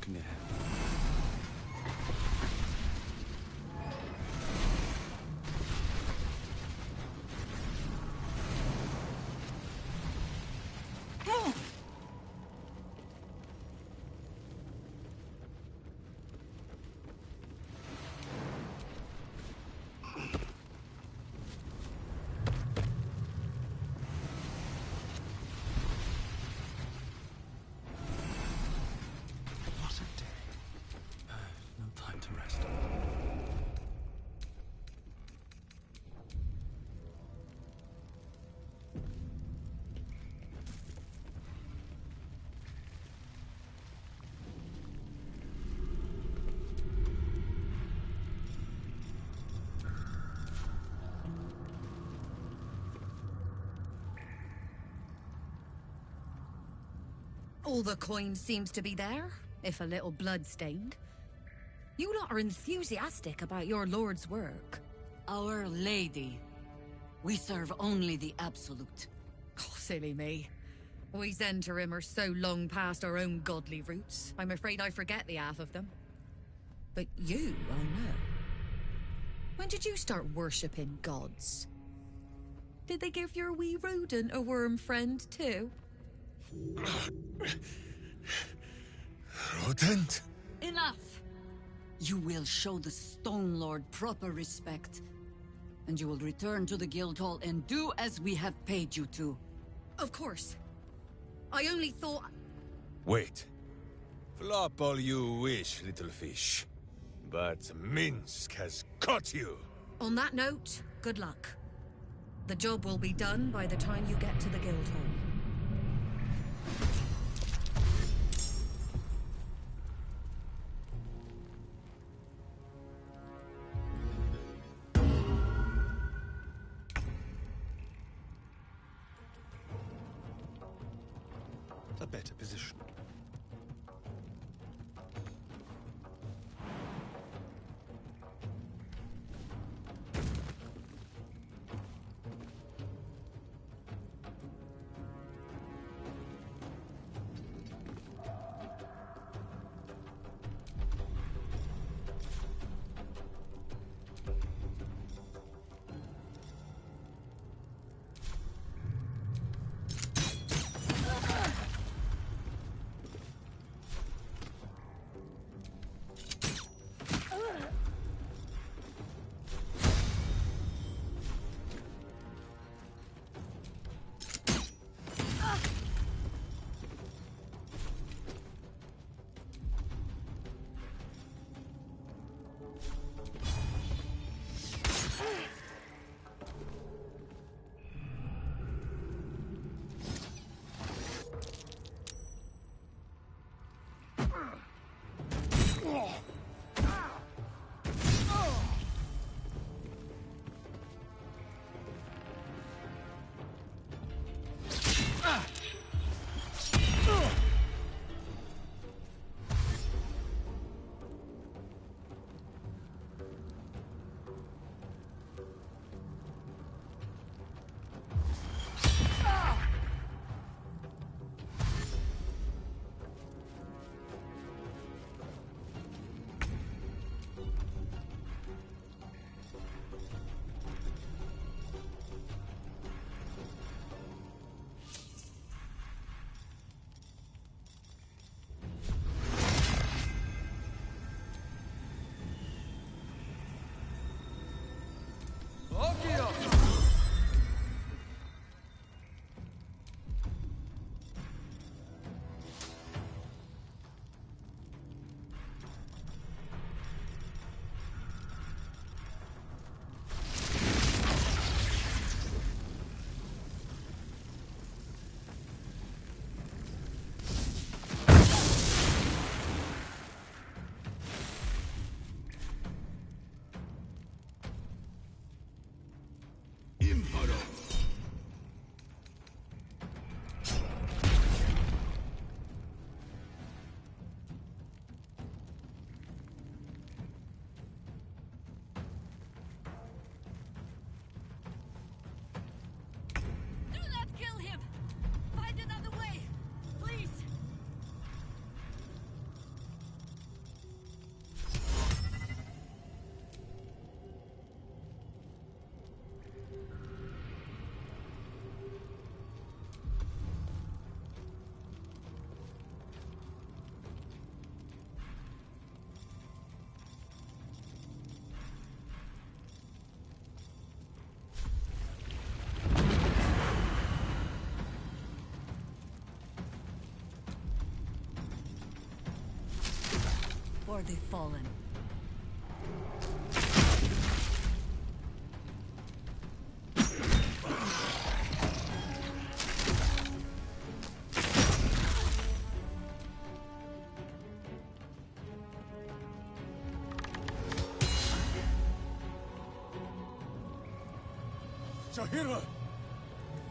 [SPEAKER 17] looking ahead.
[SPEAKER 7] All the coin seems to be there, if a little blood-stained. You lot are enthusiastic about your lord's work.
[SPEAKER 16] Our Lady. We serve only the Absolute.
[SPEAKER 7] Oh, silly me. We Zentarim are so long past our own godly roots, I'm afraid I forget the half of them. But you, I know. When did you start worshipping gods? Did they give your wee rodent a worm friend, too?
[SPEAKER 4] Rodent?
[SPEAKER 16] Enough! You will show the Stone Lord proper respect, and you will return to the guild hall and do as we have paid you to.
[SPEAKER 7] Of course. I only thought...
[SPEAKER 4] Wait. Flop all you wish, little fish. But Minsk has caught you!
[SPEAKER 7] On that note, good luck. The job will be done by the time you get to the guild hall.
[SPEAKER 4] A better position.
[SPEAKER 16] the fallen.
[SPEAKER 4] Zahira!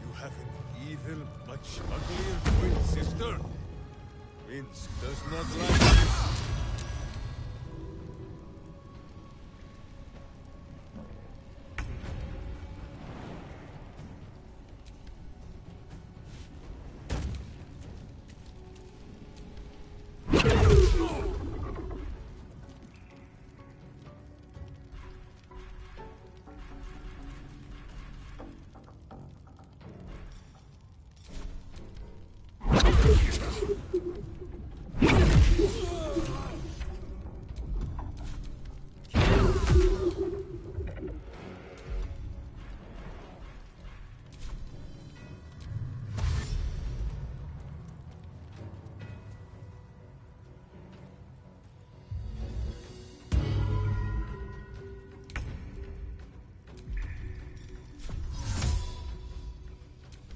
[SPEAKER 4] You have an evil, much uglier twin sister. Minsk does not like this.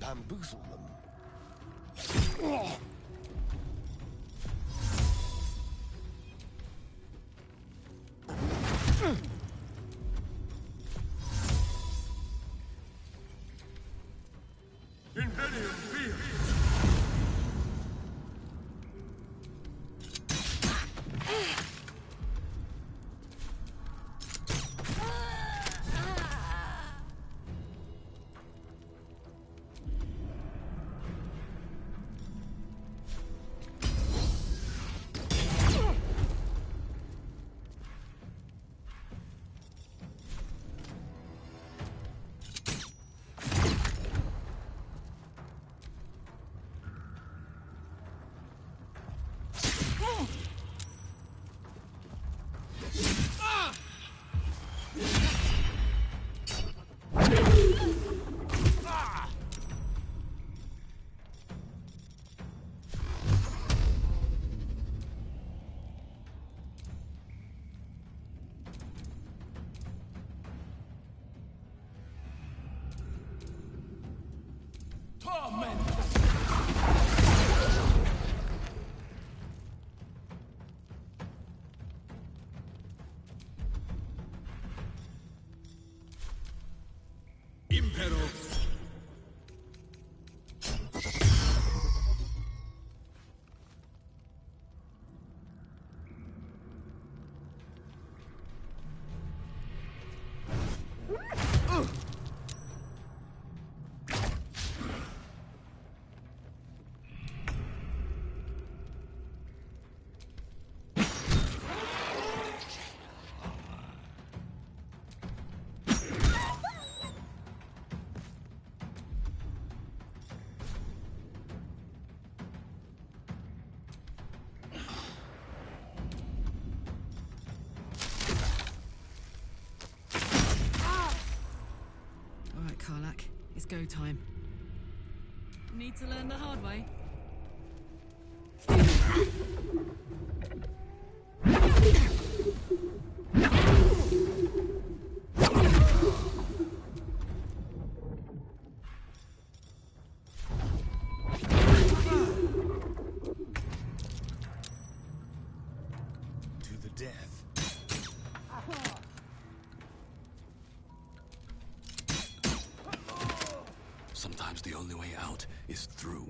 [SPEAKER 10] Bamboozle them.
[SPEAKER 4] Invenium fear! Impero.
[SPEAKER 6] Karlak, it's go time. Need to learn the hard way.
[SPEAKER 4] To the death.
[SPEAKER 17] Sometimes the only way out is through.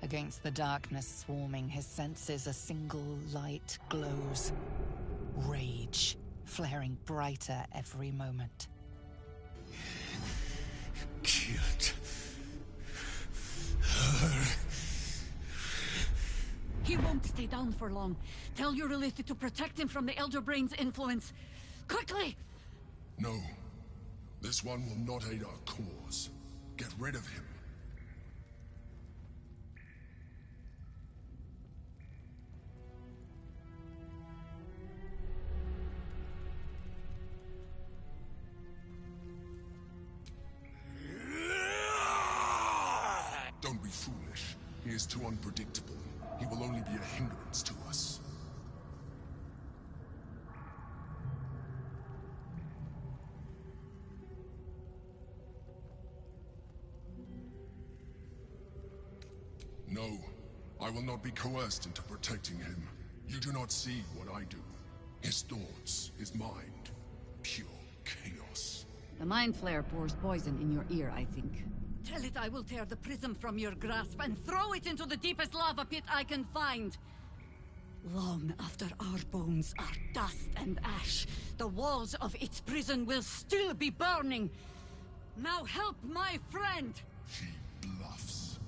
[SPEAKER 8] Against the darkness swarming his senses, a single light glows. Rage, flaring brighter every moment.
[SPEAKER 4] Killed her.
[SPEAKER 16] He won't stay down for long. Tell your Elith to protect him from the Elder Brain's influence. Quickly!
[SPEAKER 12] No. This one will not aid our cause. Get rid of him. foolish. He is too unpredictable. He will only be a hindrance to us. No, I will not be coerced into protecting him. You do not see what I do. His thoughts, his mind, pure chaos.
[SPEAKER 16] The mind flare pours poison in your ear, I think. Tell it I will tear the prism from your grasp and throw it into the deepest lava pit I can find. Long after our bones are dust and ash, the walls of its prison will still be burning. Now help my friend!
[SPEAKER 12] She bluffs.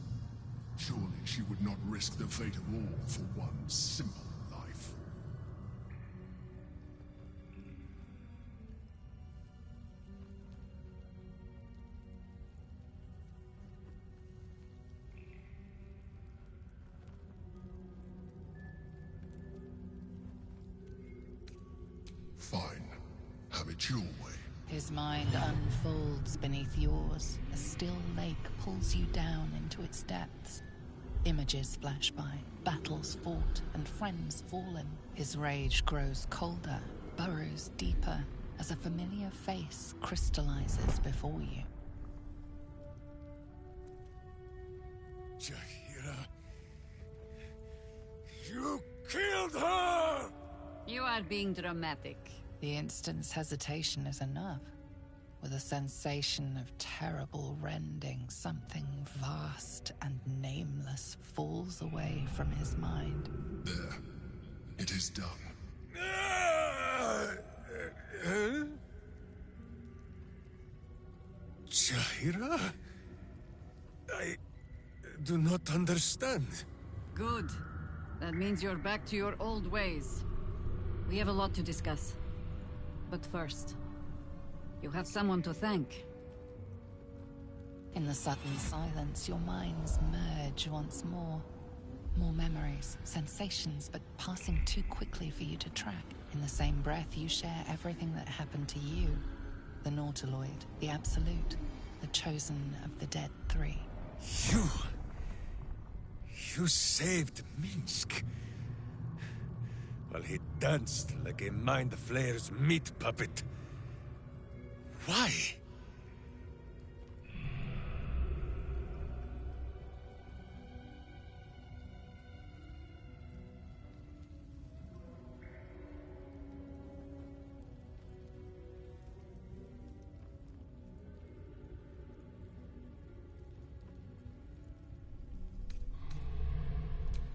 [SPEAKER 12] Surely she would not risk the fate of all for one simple life. Fine. Have it your way.
[SPEAKER 8] His mind unfolds beneath yours. A still lake pulls you down into its depths. Images flash by, battles fought, and friends fallen. His rage grows colder, burrows deeper, as a familiar face crystallizes before you.
[SPEAKER 4] Jaheira, you killed her!
[SPEAKER 16] You are being dramatic.
[SPEAKER 8] The instant's hesitation is enough. With a sensation of terrible rending, something vast and nameless falls away from his mind.
[SPEAKER 12] There. It is done.
[SPEAKER 4] Jaheira? I do not understand.
[SPEAKER 16] Good. That means you're back to your old ways. We have a lot to discuss. But first, you have someone to thank.
[SPEAKER 8] In the sudden silence, your minds merge once more. More memories, sensations, but passing too quickly for you to track. In the same breath, you share everything that happened to you. The Nautiloid, the Absolute, the chosen of the Dead Three.
[SPEAKER 4] You saved Minsk. While he danced like a Mind Flayer's meat puppet. Why?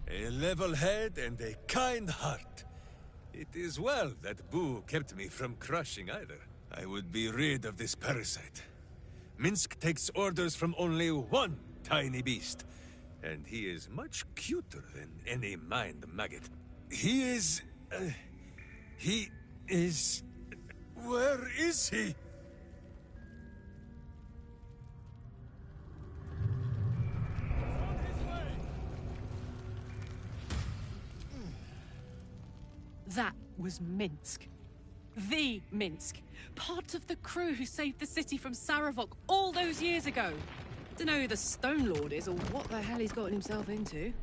[SPEAKER 4] A level head and a kind heart. It is well that Boo kept me from crushing either. I would be rid of this parasite. Minsk takes orders from only one tiny beast, and he is much cuter than any mind maggot. He is... Where is he?
[SPEAKER 22] That was Minsk. The Minsk. Part of the crew who saved the city from Saravok all those years ago. Dunno who the Stone Lord is or what the hell he's gotten himself into.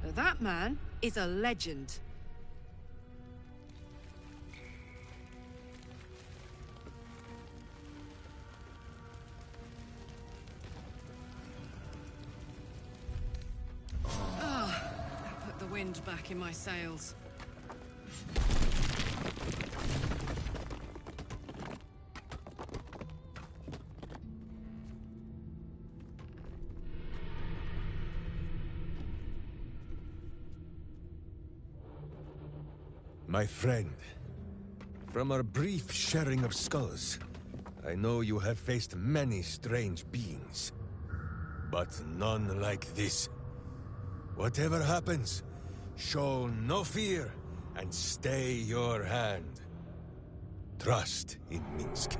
[SPEAKER 22] But that man is a legend. That put the wind back in my sails.
[SPEAKER 4] My friend, from our brief sharing of skulls, I know you have faced many strange beings, but none like this. Whatever happens, show no fear and stay your hand. Trust in Minsk.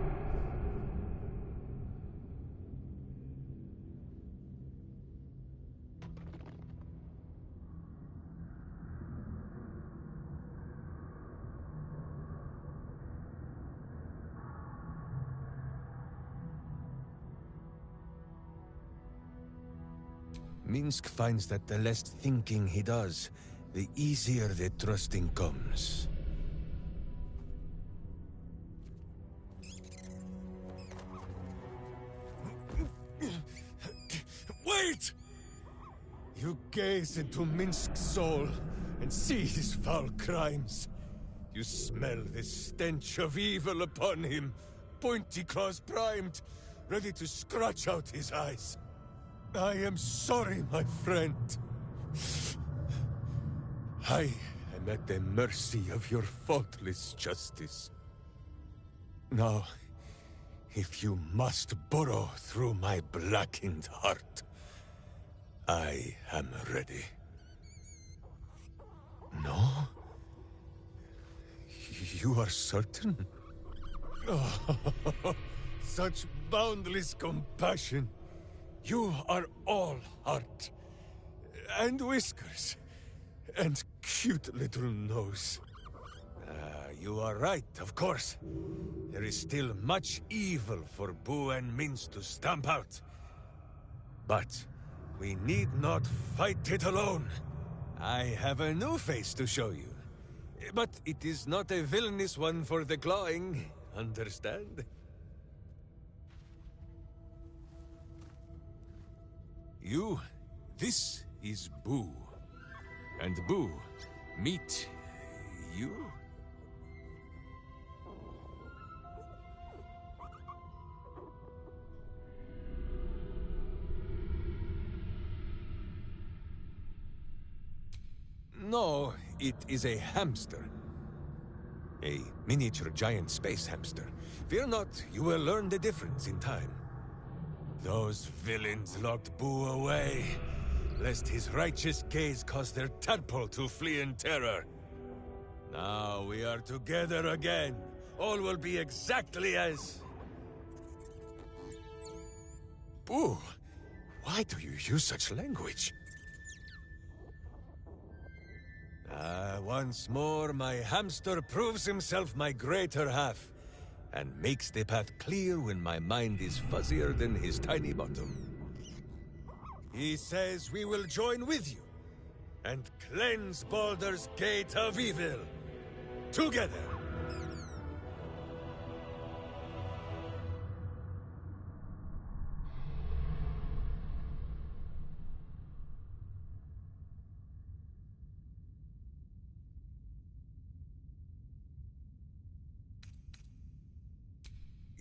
[SPEAKER 4] Minsk finds that the less thinking he does, the easier the trusting comes. Wait! You gaze into Minsk's soul and see his foul crimes. You smell the stench of evil upon him, pointy claws primed, ready to scratch out his eyes. I am sorry, my friend. I am at the mercy of your faultless justice. Now, if you must burrow through my blackened heart, I am ready. No? You are certain? Oh, such boundless compassion. You are all heart. And whiskers. And cute little nose. You are right, of course. There is still much evil for Boo and Minsk to stamp out. But we need not fight it alone. I have a new face to show you. But it is not a villainous one for the clawing, understand? This is Boo. And Boo, meet you? No, it is a hamster. A miniature giant space hamster. Fear not, you will learn the difference in time. Those villains locked Boo away, lest his righteous gaze cause their tadpole to flee in terror. Now we are together again. All will be exactly as... Boo, why do you use such language? Once more, my hamster proves himself my greater half, and makes the path clear when my mind is fuzzier than his tiny bottom. He says we will join with you, and cleanse Baldur's Gate of Evil. Together!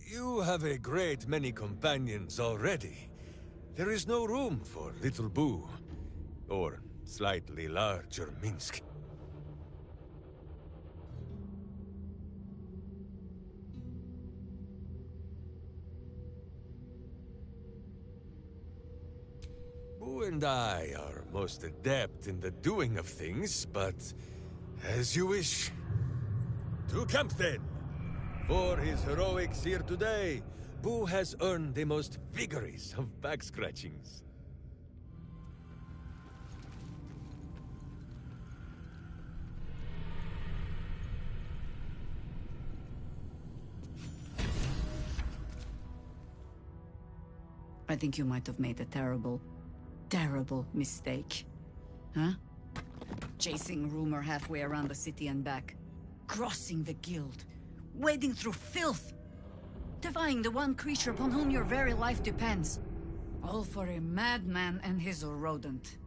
[SPEAKER 4] You have a great many companions already. There is no room for little Boo, or slightly larger Minsk. Boo and I are most adept in the doing of things, but as you wish. To camp then! For his heroics here today, Boo has earned the most vigorous of back scratchings.
[SPEAKER 16] I think you might have made a terrible, terrible mistake. Huh? Chasing rumor halfway around the city and back. Crossing the guild. Wading through filth. Defying the one creature upon whom your very life depends. All for a madman and his rodent.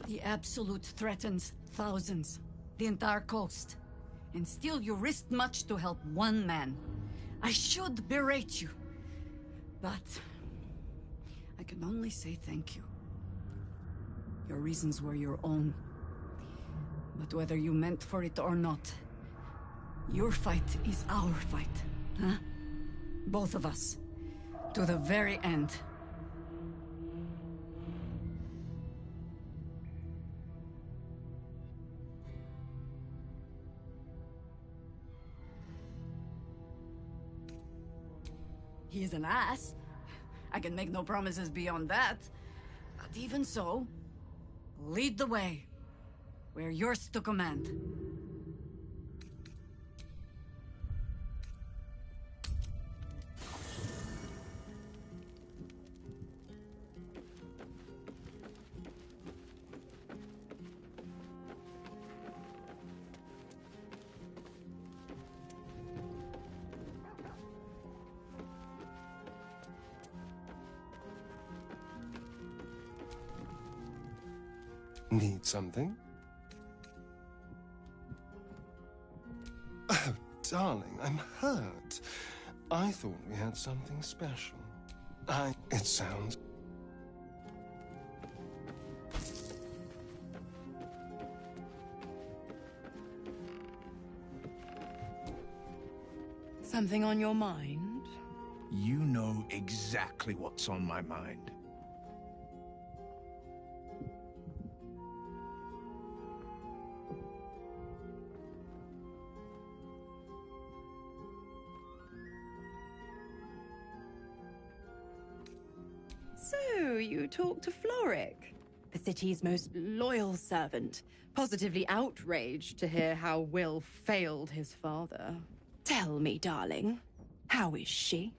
[SPEAKER 16] The Absolute threatens thousands. The entire coast. And still you risked much to help one man. I should berate you. But... I can only say thank you. Your reasons were your own. But whether you meant for it or not, your fight is our fight, huh? Both of us. To the very end. He is an ass. I can make no promises beyond that. But even so, lead the way. We're yours to command.
[SPEAKER 10] Need something? Oh, darling, I'm hurt. I thought we had something special. It sounds...
[SPEAKER 20] Something on your mind?
[SPEAKER 2] You know exactly what's on my mind.
[SPEAKER 20] So, you talked to Floric, the city's most loyal servant, positively outraged to hear how Will failed his father. Tell me, darling, how is she?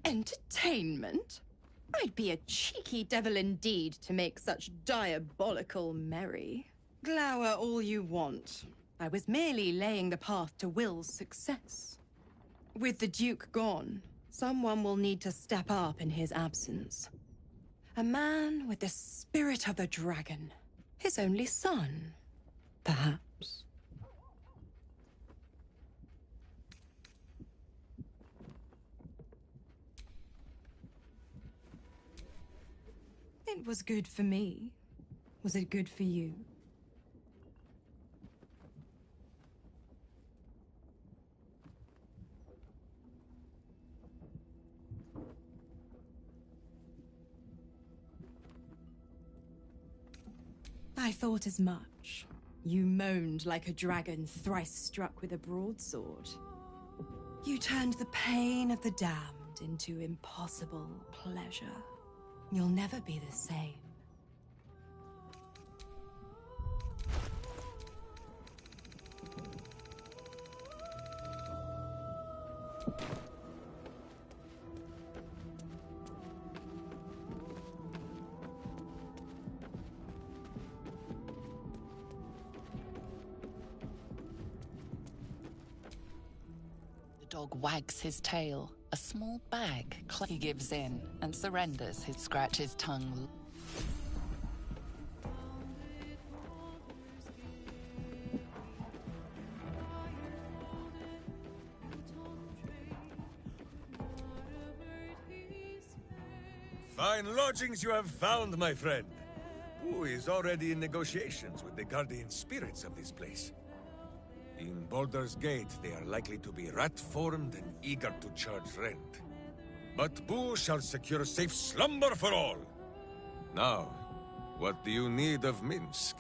[SPEAKER 20] Entertainment? I'd be a cheeky devil indeed to make such diabolical merry. Glower all you want. I was merely laying the path to Will's success. With the Duke gone, someone will need to step up in his absence. A man with the spirit of a dragon. His only son, perhaps. It was good for me. Was it good for you? I thought as much. You moaned like a dragon thrice struck with a broadsword. You turned the pain of the damned into impossible pleasure. You'll never be the same.
[SPEAKER 8] The dog wags his tail. A small bag. He gives in and surrenders. He scratches tongue.
[SPEAKER 4] Fine lodgings you have found, my friend. Who is already in negotiations with the guardian spirits of this place? In Baldur's Gate, they are likely to be rat-formed and eager to charge rent. But Boo shall secure safe slumber for all. Now, what do you need of Minsk?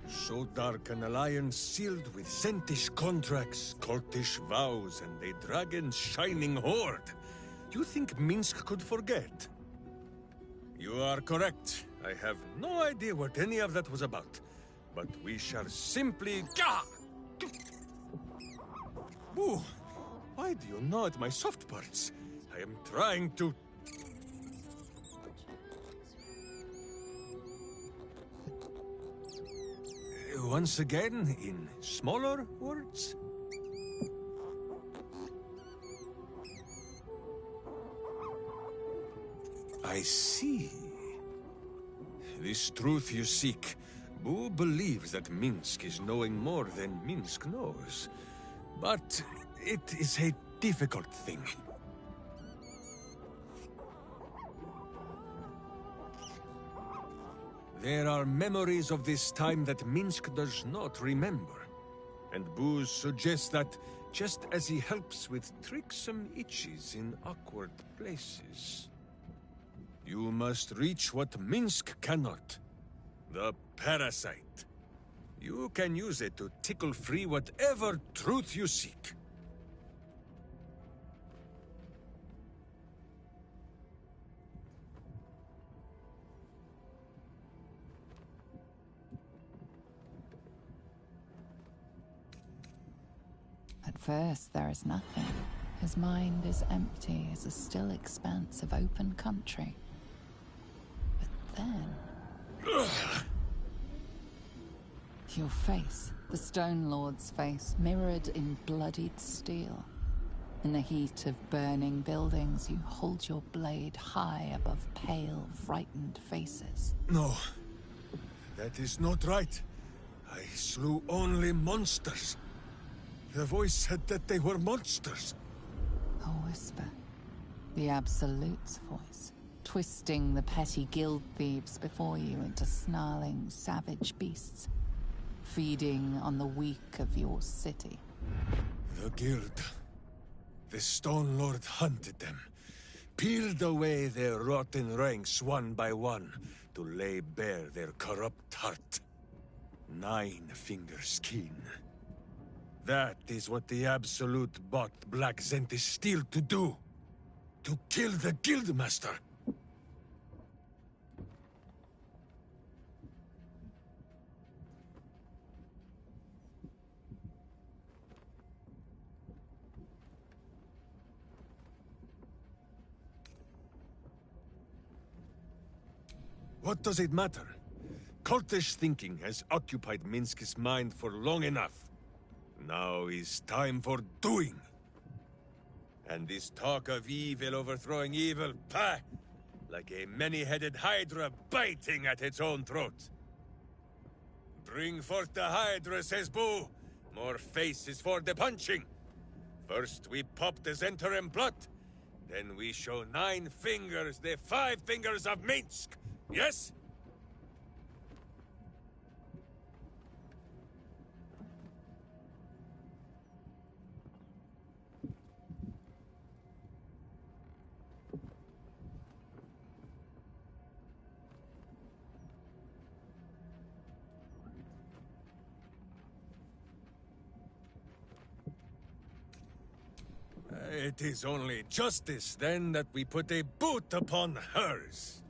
[SPEAKER 4] So dark an alliance sealed with Sentish contracts, cultish vows, and a dragon's shining horde. You think Minsk could forget? You are correct. I have no idea what any of that was about. But we shall simply... Ooh, why do you gnaw at my soft parts? I am trying to... Once again, in smaller words? I see. This truth you seek. Boo believes that Minsk is knowing more than Minsk knows. But it is a difficult thing. There are memories of this time that Minsk does not remember. And Booz suggests that, just as he helps with tricksome itches in awkward places, you must reach what Minsk cannot. The parasite. You can use it to tickle free whatever truth you seek.
[SPEAKER 8] first, there is nothing. His mind is empty as a still expanse of open country. But then... your face, the Stone Lord's face, mirrored in bloodied steel. In the heat of burning buildings, you hold your blade high above pale, frightened faces.
[SPEAKER 4] No, that is not right. I slew only monsters. The voice said that they were monsters.
[SPEAKER 8] A whisper. The Absolute's voice, twisting the petty guild thieves before you into snarling, savage beasts, feeding on the weak of your city.
[SPEAKER 4] The guild. The Stone Lord hunted them, peeled away their rotten ranks one by one to lay bare their corrupt heart. 9 fingers keen. That is what the Absolute bought Black Zentis Steel to do. To kill the Guildmaster. What does it matter? Cultish thinking has occupied Minsk's mind for long enough. Now is time for doing. And this talk of evil overthrowing evil, pah! Like a many-headed hydra biting at its own throat. Bring forth the hydra, says Boo. More faces for the punching. First we pop the Zentarim blood, then we show 9 fingers, the 5 fingers of Minsk. Yes? It is only justice, then, that we put a boot upon hers.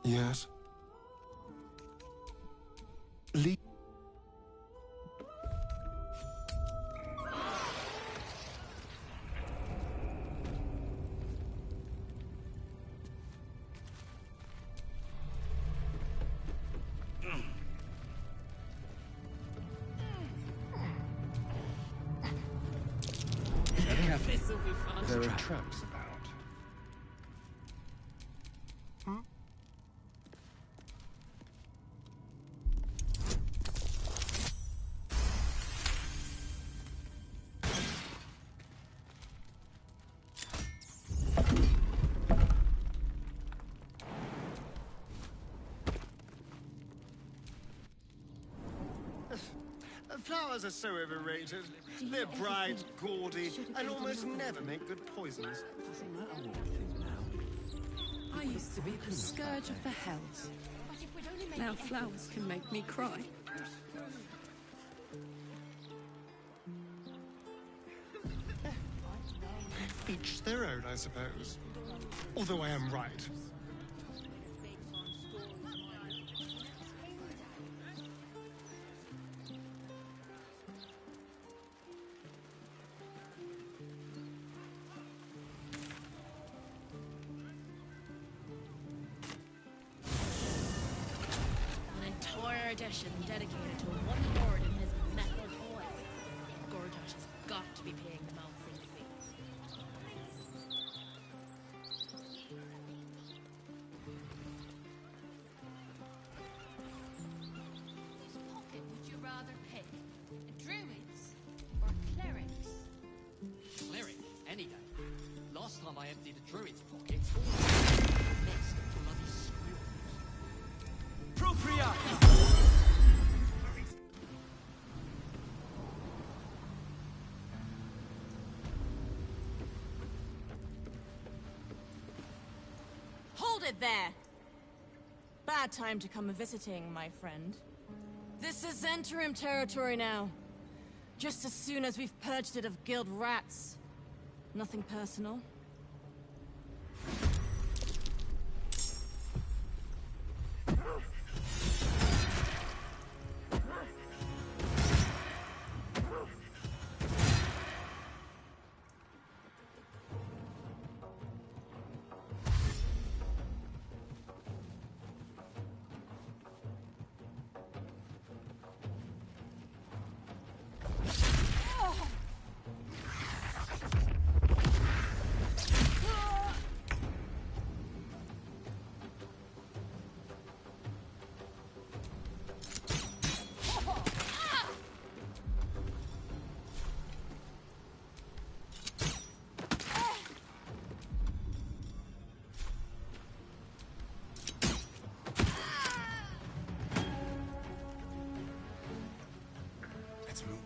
[SPEAKER 10] Yes?
[SPEAKER 22] This'll be fun.
[SPEAKER 10] There are traps about.
[SPEAKER 13] Flowers are so overrated. They're bright, gaudy, and almost never make good poisons.
[SPEAKER 1] Doesn't matter what we think now.
[SPEAKER 22] I used to be the scourge of the hells. Now flowers can make me cry.
[SPEAKER 13] Each their own, I suppose. Although I am right.
[SPEAKER 11] An entire edition dedicated to one lord and his metal toys. Gortash has got to be paying them out for the fees.
[SPEAKER 5] Whose pocket would you rather pick? A druid's or a cleric's?
[SPEAKER 15] Cleric, any day. Last time I emptied a druid's pocket, all next bloody squirrels. Propria!
[SPEAKER 14] Hold it there! Bad time to come visiting, my friend. This is interim territory now. Just as soon as we've purged it of guild rats. Nothing personal.
[SPEAKER 13] Let's move.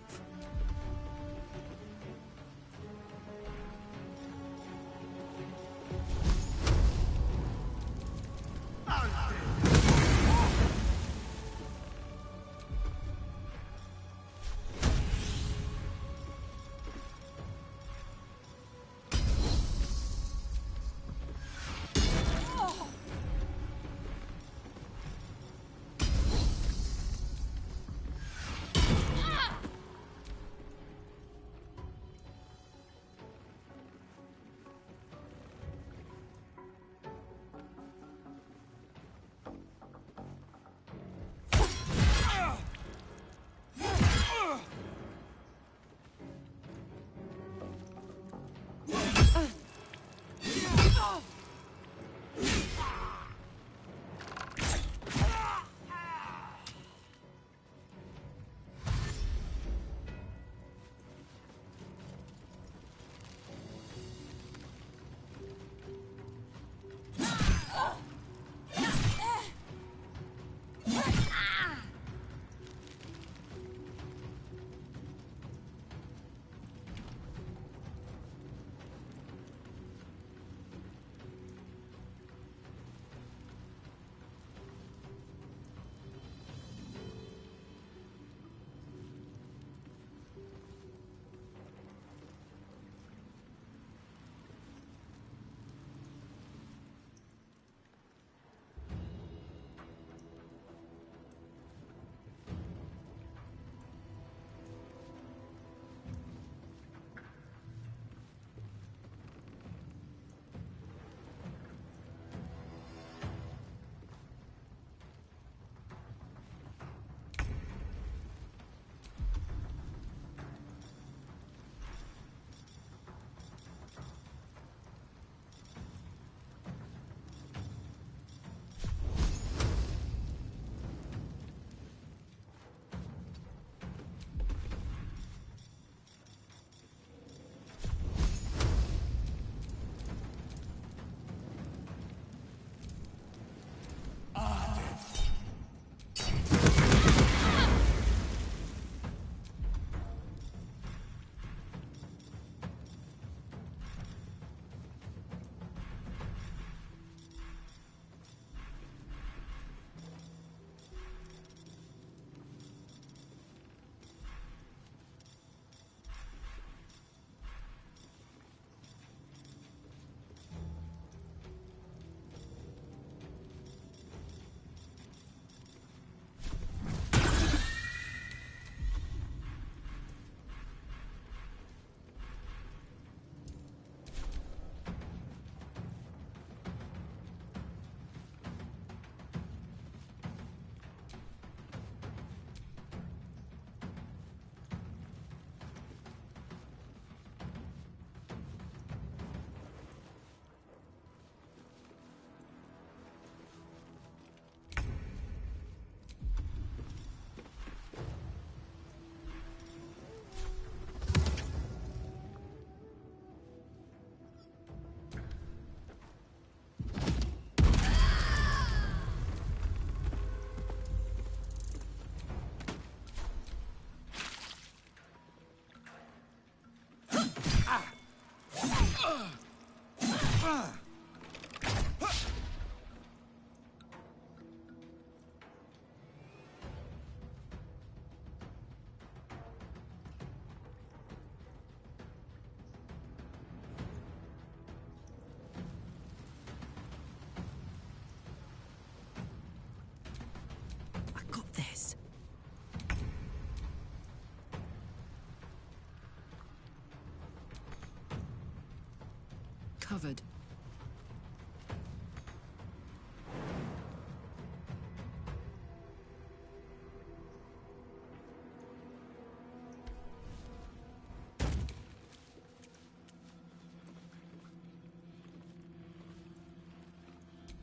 [SPEAKER 22] covered.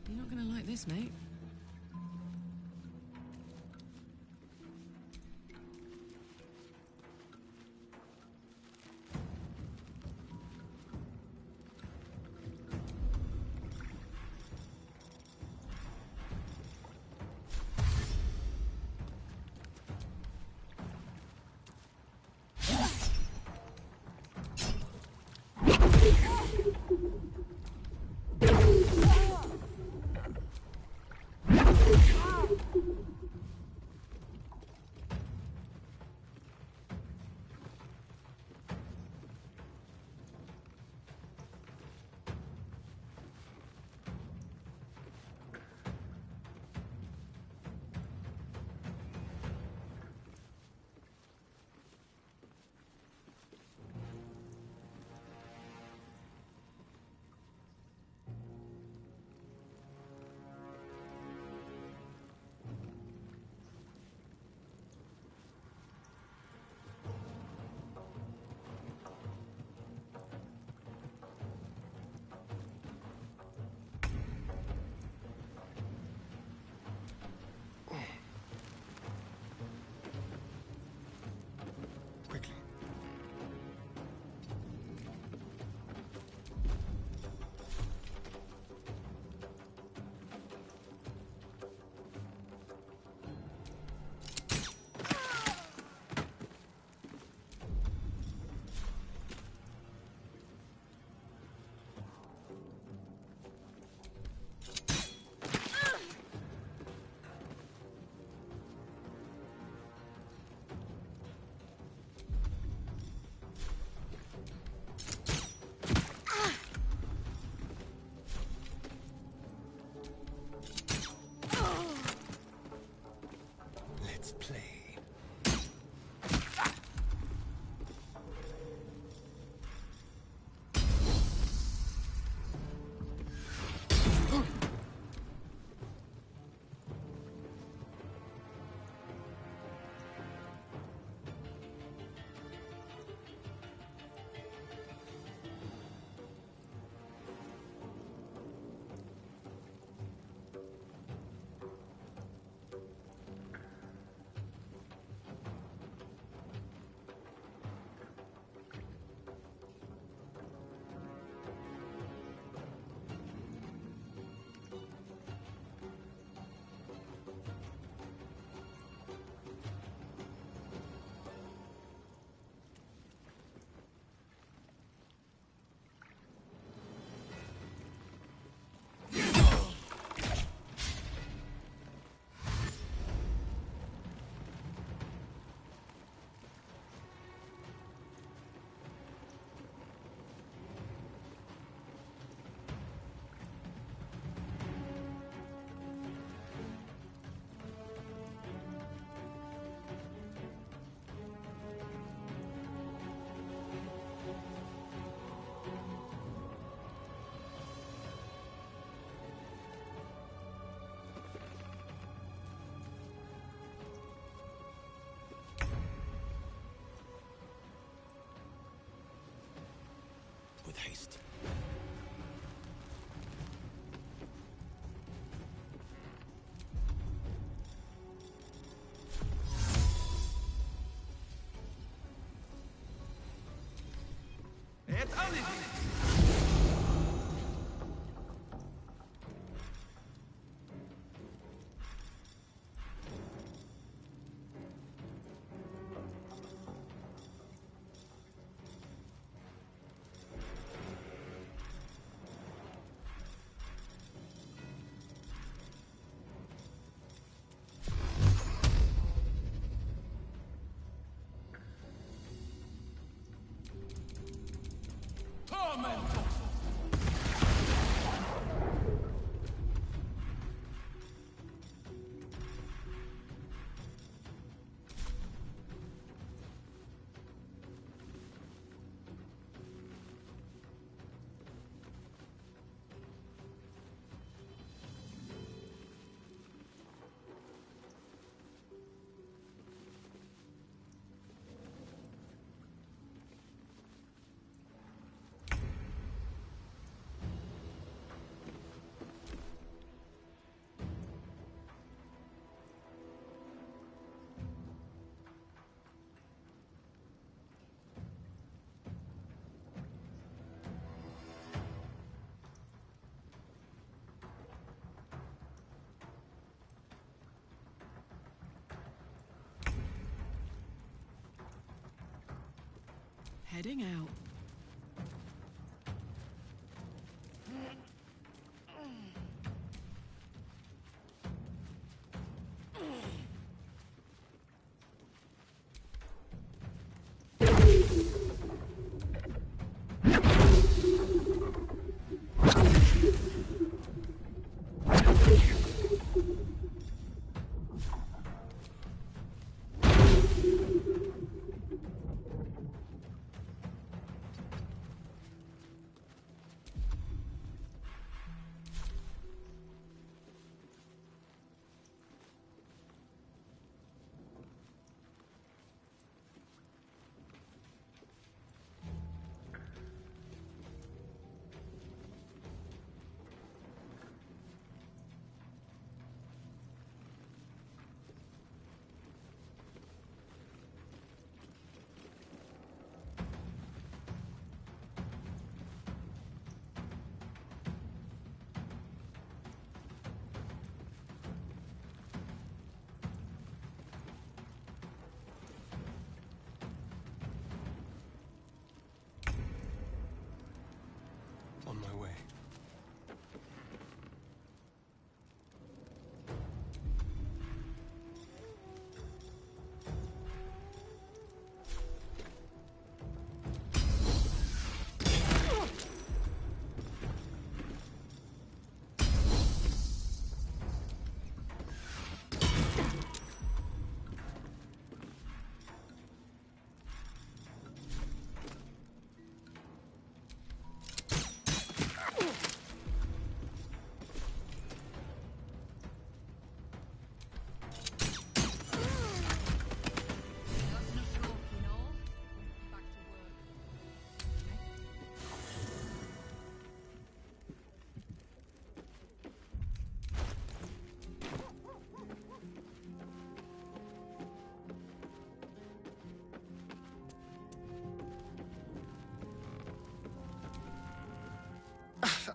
[SPEAKER 22] You're not gonna like this, mate.
[SPEAKER 17] With haste.
[SPEAKER 2] It's only... Tormentor!
[SPEAKER 22] heading out.
[SPEAKER 10] On my way.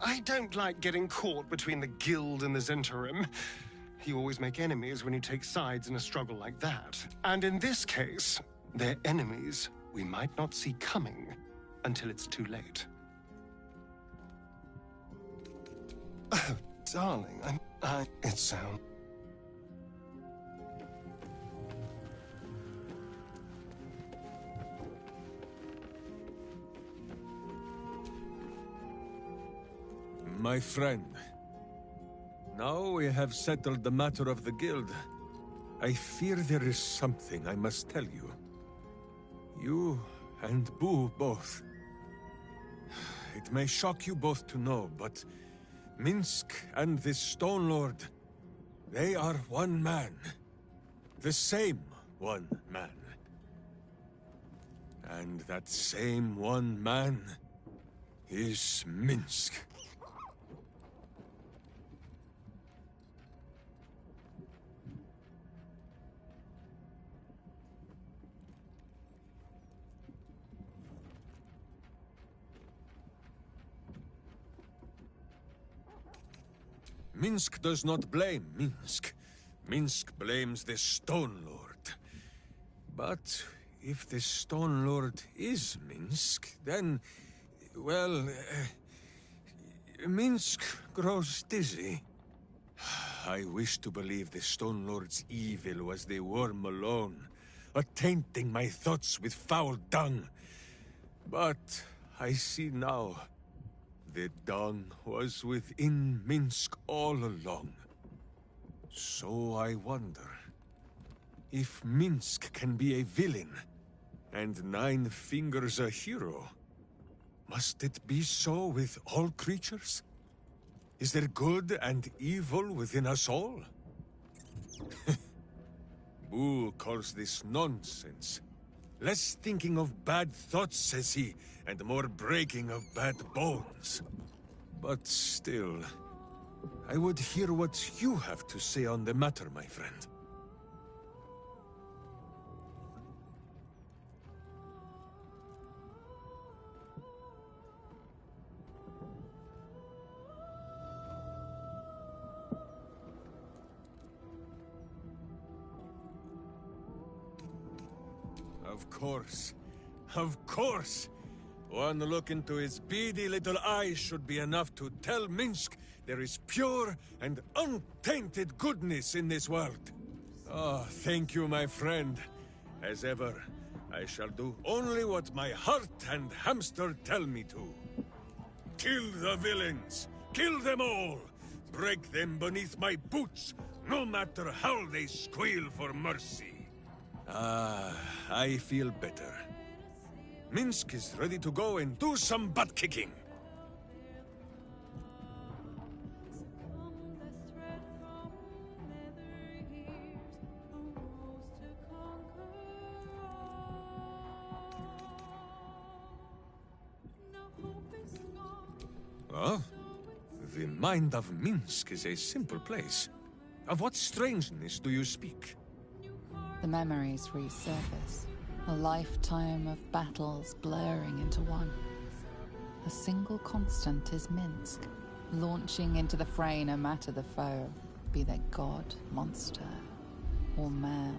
[SPEAKER 13] I don't like getting caught between the guild and the Zentarim. You always make enemies when you take sides in a struggle like that. And in this case, they're enemies we might not see coming until it's too late.
[SPEAKER 10] Oh, darling, it sounds...
[SPEAKER 4] My friend, now we have settled the matter of the guild. I fear there is something I must tell you. You and Boo both. It may shock you both to know, but Minsk and this Stone Lord, they are one man. The same one man. And that same one man is Minsk. Minsk does not blame Minsk. Minsk blames the Stone Lord. But if the Stone Lord is Minsk, then, well, Minsk grows dizzy. I wish to believe the Stone Lord's evil was the worm alone, attainting my thoughts with foul dung. But I see now. The dung was within Minsk all along. So I wonder, if Minsk can be a villain, and Nine Fingers a hero, must it be so with all creatures? Is there good and evil within us all? Boo calls this nonsense. Less thinking of bad thoughts, says he, and more breaking of bad bones. But still, I would hear what you have to say on the matter, my friend. Of course. Of course! One look into his beady little eyes should be enough to tell Minsk there is pure and untainted goodness in this world. Oh, thank you, my friend. As ever, I shall do only what my heart and hamster tell me to. Kill the villains! Kill them all! Break them beneath my boots, no matter how they squeal for mercy. Ah, I feel better. Minsk is ready to go and do some butt-kicking. Oh? The mind of Minsk is a simple place. Of what strangeness do you speak?
[SPEAKER 8] The memories resurface. A lifetime of battles blurring into one. A single constant is Minsk, launching into the fray no matter the foe, be they god, monster, or man.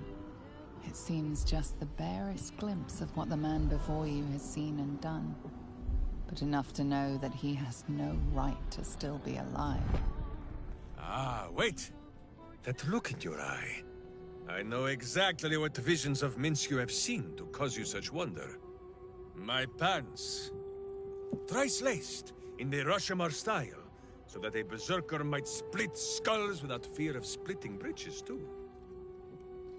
[SPEAKER 8] It seems just the barest glimpse of what the man before you has seen and done, but enough to know that he has no right to still be alive.
[SPEAKER 4] Ah, wait! That look in your eye. I know exactly what visions of Minsk you have seen to cause you such wonder. My pants. Thrice-laced, in the Rashomar style, so that a berserker might split skulls without fear of splitting bridges, too.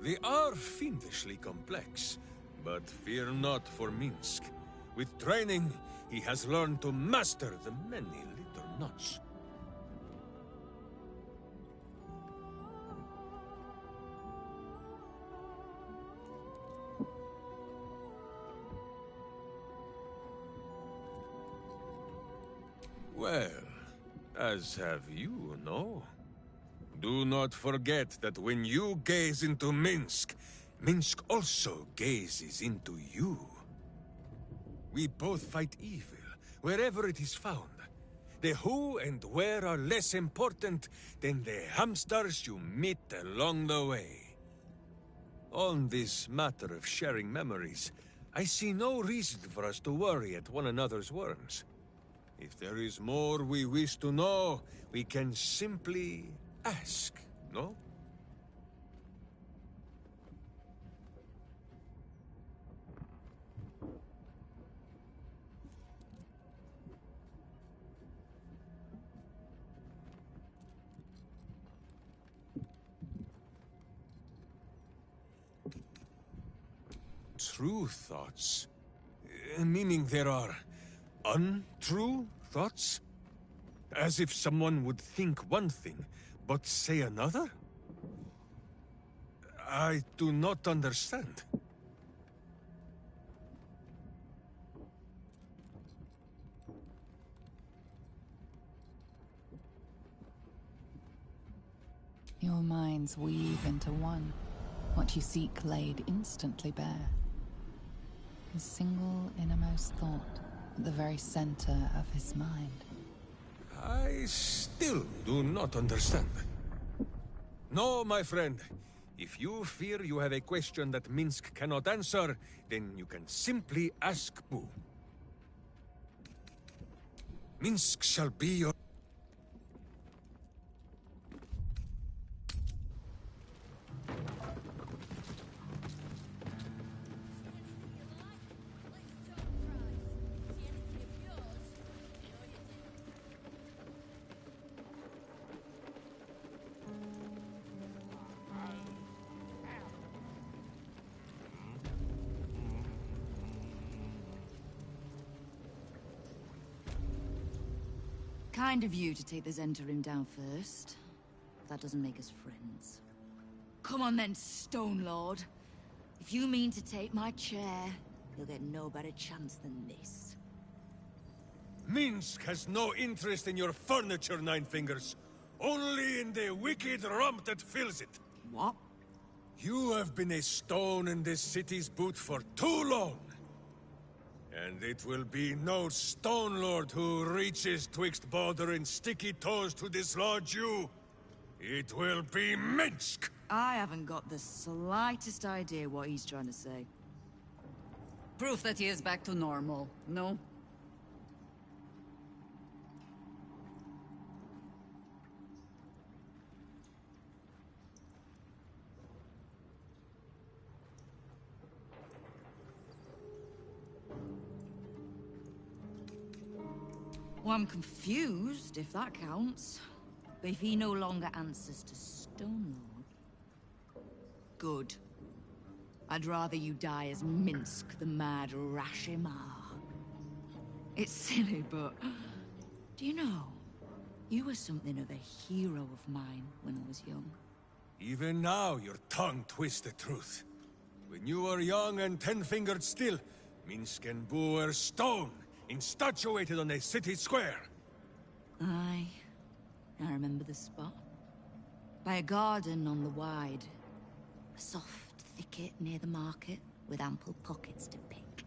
[SPEAKER 4] They are fiendishly complex, but fear not for Minsk. With training, he has learned to master the many little knots. Well, as have you, no? Do not forget that when you gaze into Minsk, Minsk also gazes into you. We both fight evil, wherever it is found. The who and where are less important than the hamsters you meet along the way. On this matter of sharing memories, I see no reason for us to worry at one another's worms. If there is more we wish to know, we can simply ask, no? True thoughts? Meaning there are untrue thoughts? As if someone would think one thing, but say another? I do not understand.
[SPEAKER 8] Your minds weave into one. What you seek laid instantly bare. His single innermost thought at the very center of his mind.
[SPEAKER 4] I still do not understand. No, my friend. If you fear you have a question that Minsk cannot answer, then you can simply ask Boo. Minsk shall be your...
[SPEAKER 7] Kind of you to take the Zentarim down first. That doesn't make us friends. Come on then, Stone Lord. If you mean to take my chair, you'll get no better chance than this.
[SPEAKER 4] Minsk has no interest in your furniture, Nine Fingers. Only in the wicked rump that fills it.
[SPEAKER 7] What?
[SPEAKER 4] You have been a stone in this city's boot for too long. And it will be no Stone Lord who reaches twixt Baldur and Sticky Toes to dislodge you. It will be Minsk!
[SPEAKER 7] I haven't got the slightest idea what he's trying to say.
[SPEAKER 16] Proof that he is back to normal, no? Well, I'm confused, if that counts. But if he no longer answers to Stonelord... Good. I'd rather you die as Minsk, the mad Rashimar. It's silly, but... Do you know? You were something of a hero of mine when I was young.
[SPEAKER 4] Even now, your tongue twists the truth. When you were young and ten-fingered still, Minsk and Boo were stone, instatuated on a city square.
[SPEAKER 16] Aye. I remember the spot. By a garden on the Wide. A soft thicket near the market, with ample pockets to pick.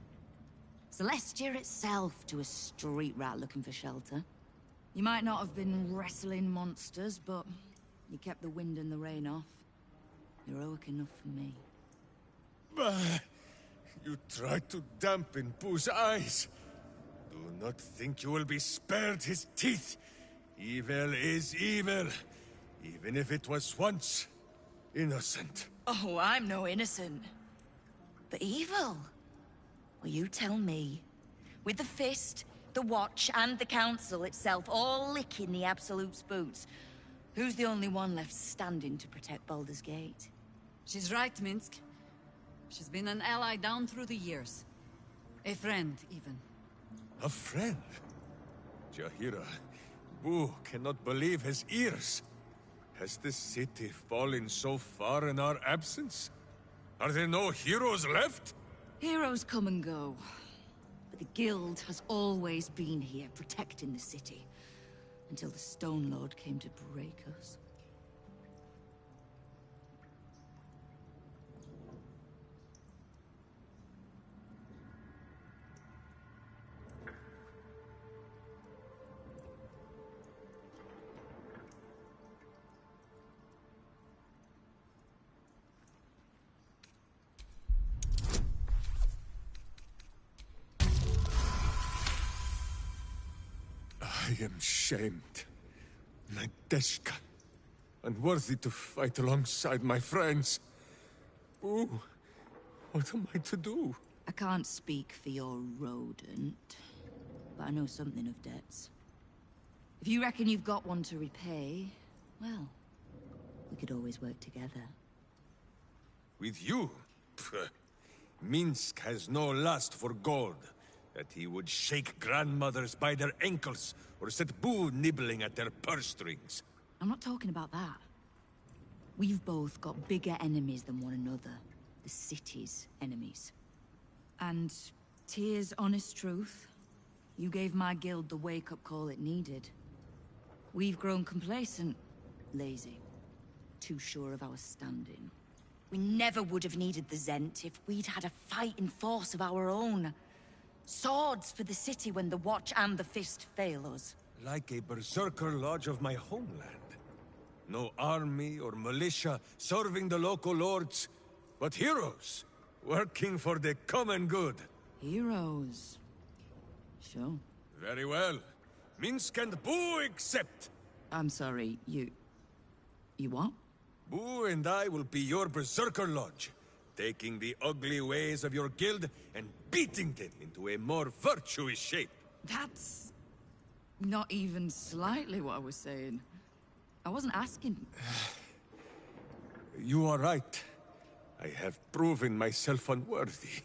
[SPEAKER 16] Celestia itself to a street rat looking for shelter. You might not have been wrestling monsters, but you kept the wind and the rain off. Heroic enough for me.
[SPEAKER 4] Bah! You tried to dampen Boo's eyes. Do not think you will be spared his teeth. Evil is evil, even if it was once innocent.
[SPEAKER 16] Oh, I'm no innocent. But evil? Well, you tell me. With the Fist, the Watch, and the Council itself all licking the Absolute's boots, who's the only one left standing to protect Baldur's Gate? She's right, Minsk. She's been an ally down through the years. A friend, even.
[SPEAKER 4] A friend? Jahira, Boo cannot believe his ears. Has the city fallen so far in our absence? Are there no heroes left?
[SPEAKER 16] Heroes come and go. But the Guild has always been here, protecting the city. Until the Stone Lord came to break us.
[SPEAKER 4] I am shamed. Nadeshka. Unworthy to fight alongside my friends. Boo, what am I to do?
[SPEAKER 16] I can't speak for your rodent, but I know something of debts. If you reckon you've got one to repay, well, we could always work together.
[SPEAKER 4] With you? Pff, Minsk has no lust for gold. That he would shake grandmothers by their ankles, or set Boo nibbling at their purse strings.
[SPEAKER 16] I'm not talking about that. We've both got bigger enemies than one another. The city's enemies. And, Tyr's honest truth, you gave my guild the wake-up call it needed. We've grown complacent, lazy, too sure of our standing. We never would have needed the Zent if we'd had a fighting force of our own. Swords for the city when the Watch and the Fist fail us.
[SPEAKER 4] Like a berserker lodge of my homeland. No army or militia serving the local lords, but heroes, working for the common good.
[SPEAKER 16] Heroes? Sure.
[SPEAKER 4] Very well. Minsk and Boo accept.
[SPEAKER 16] I'm sorry, you what?
[SPEAKER 4] Boo and I will be your berserker lodge, taking the ugly ways of your guild and beating them into a more virtuous shape.
[SPEAKER 16] That's not even slightly what I was saying. I wasn't asking.
[SPEAKER 4] You are right. I have proven myself unworthy.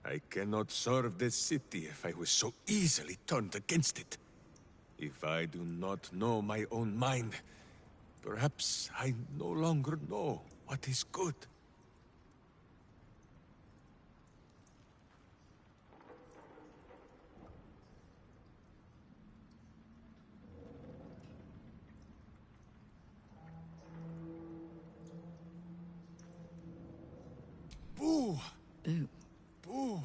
[SPEAKER 4] I cannot serve this city if I was so easily turned against it. If I do not know my own mind, perhaps I no longer know what is good. Boo!
[SPEAKER 16] Boo.
[SPEAKER 4] Boo!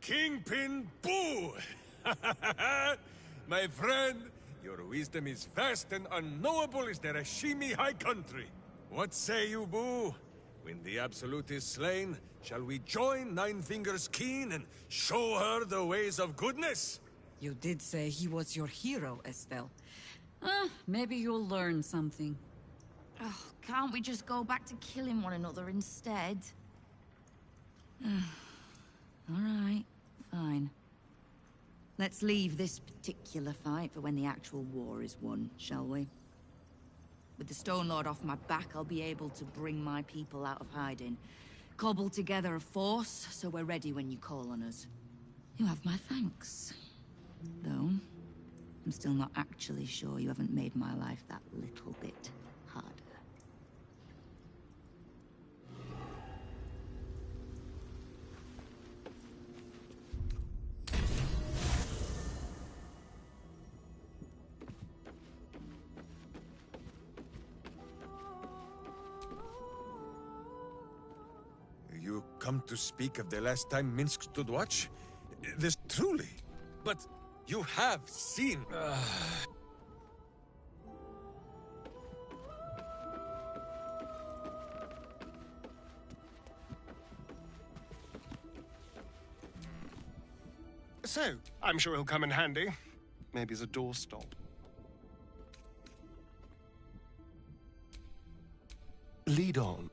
[SPEAKER 4] Kingpin Boo! My friend, your wisdom is vast and unknowable as the Rashimi High Country. What say you, Boo? When the Absolute is slain, shall we join Nine Fingers Keen and show her the ways of goodness?
[SPEAKER 16] You did say he was your hero, Estelle. Maybe you'll learn something.
[SPEAKER 3] Oh, can't we just go back to killing one another instead? All right, fine. Let's leave this particular fight for when the actual war is won, shall we? With the Stone Lord off my back, I'll be able to bring my people out of hiding. Cobble together a force, so we're ready when you call on us. You have my thanks. Though, I'm still not actually sure you haven't made my life that little bit harder.
[SPEAKER 4] You come to speak of the last time Minsk stood watch? This truly. But you have seen...
[SPEAKER 13] So, I'm sure he'll come in handy. Maybe as a doorstop.
[SPEAKER 10] Lead on.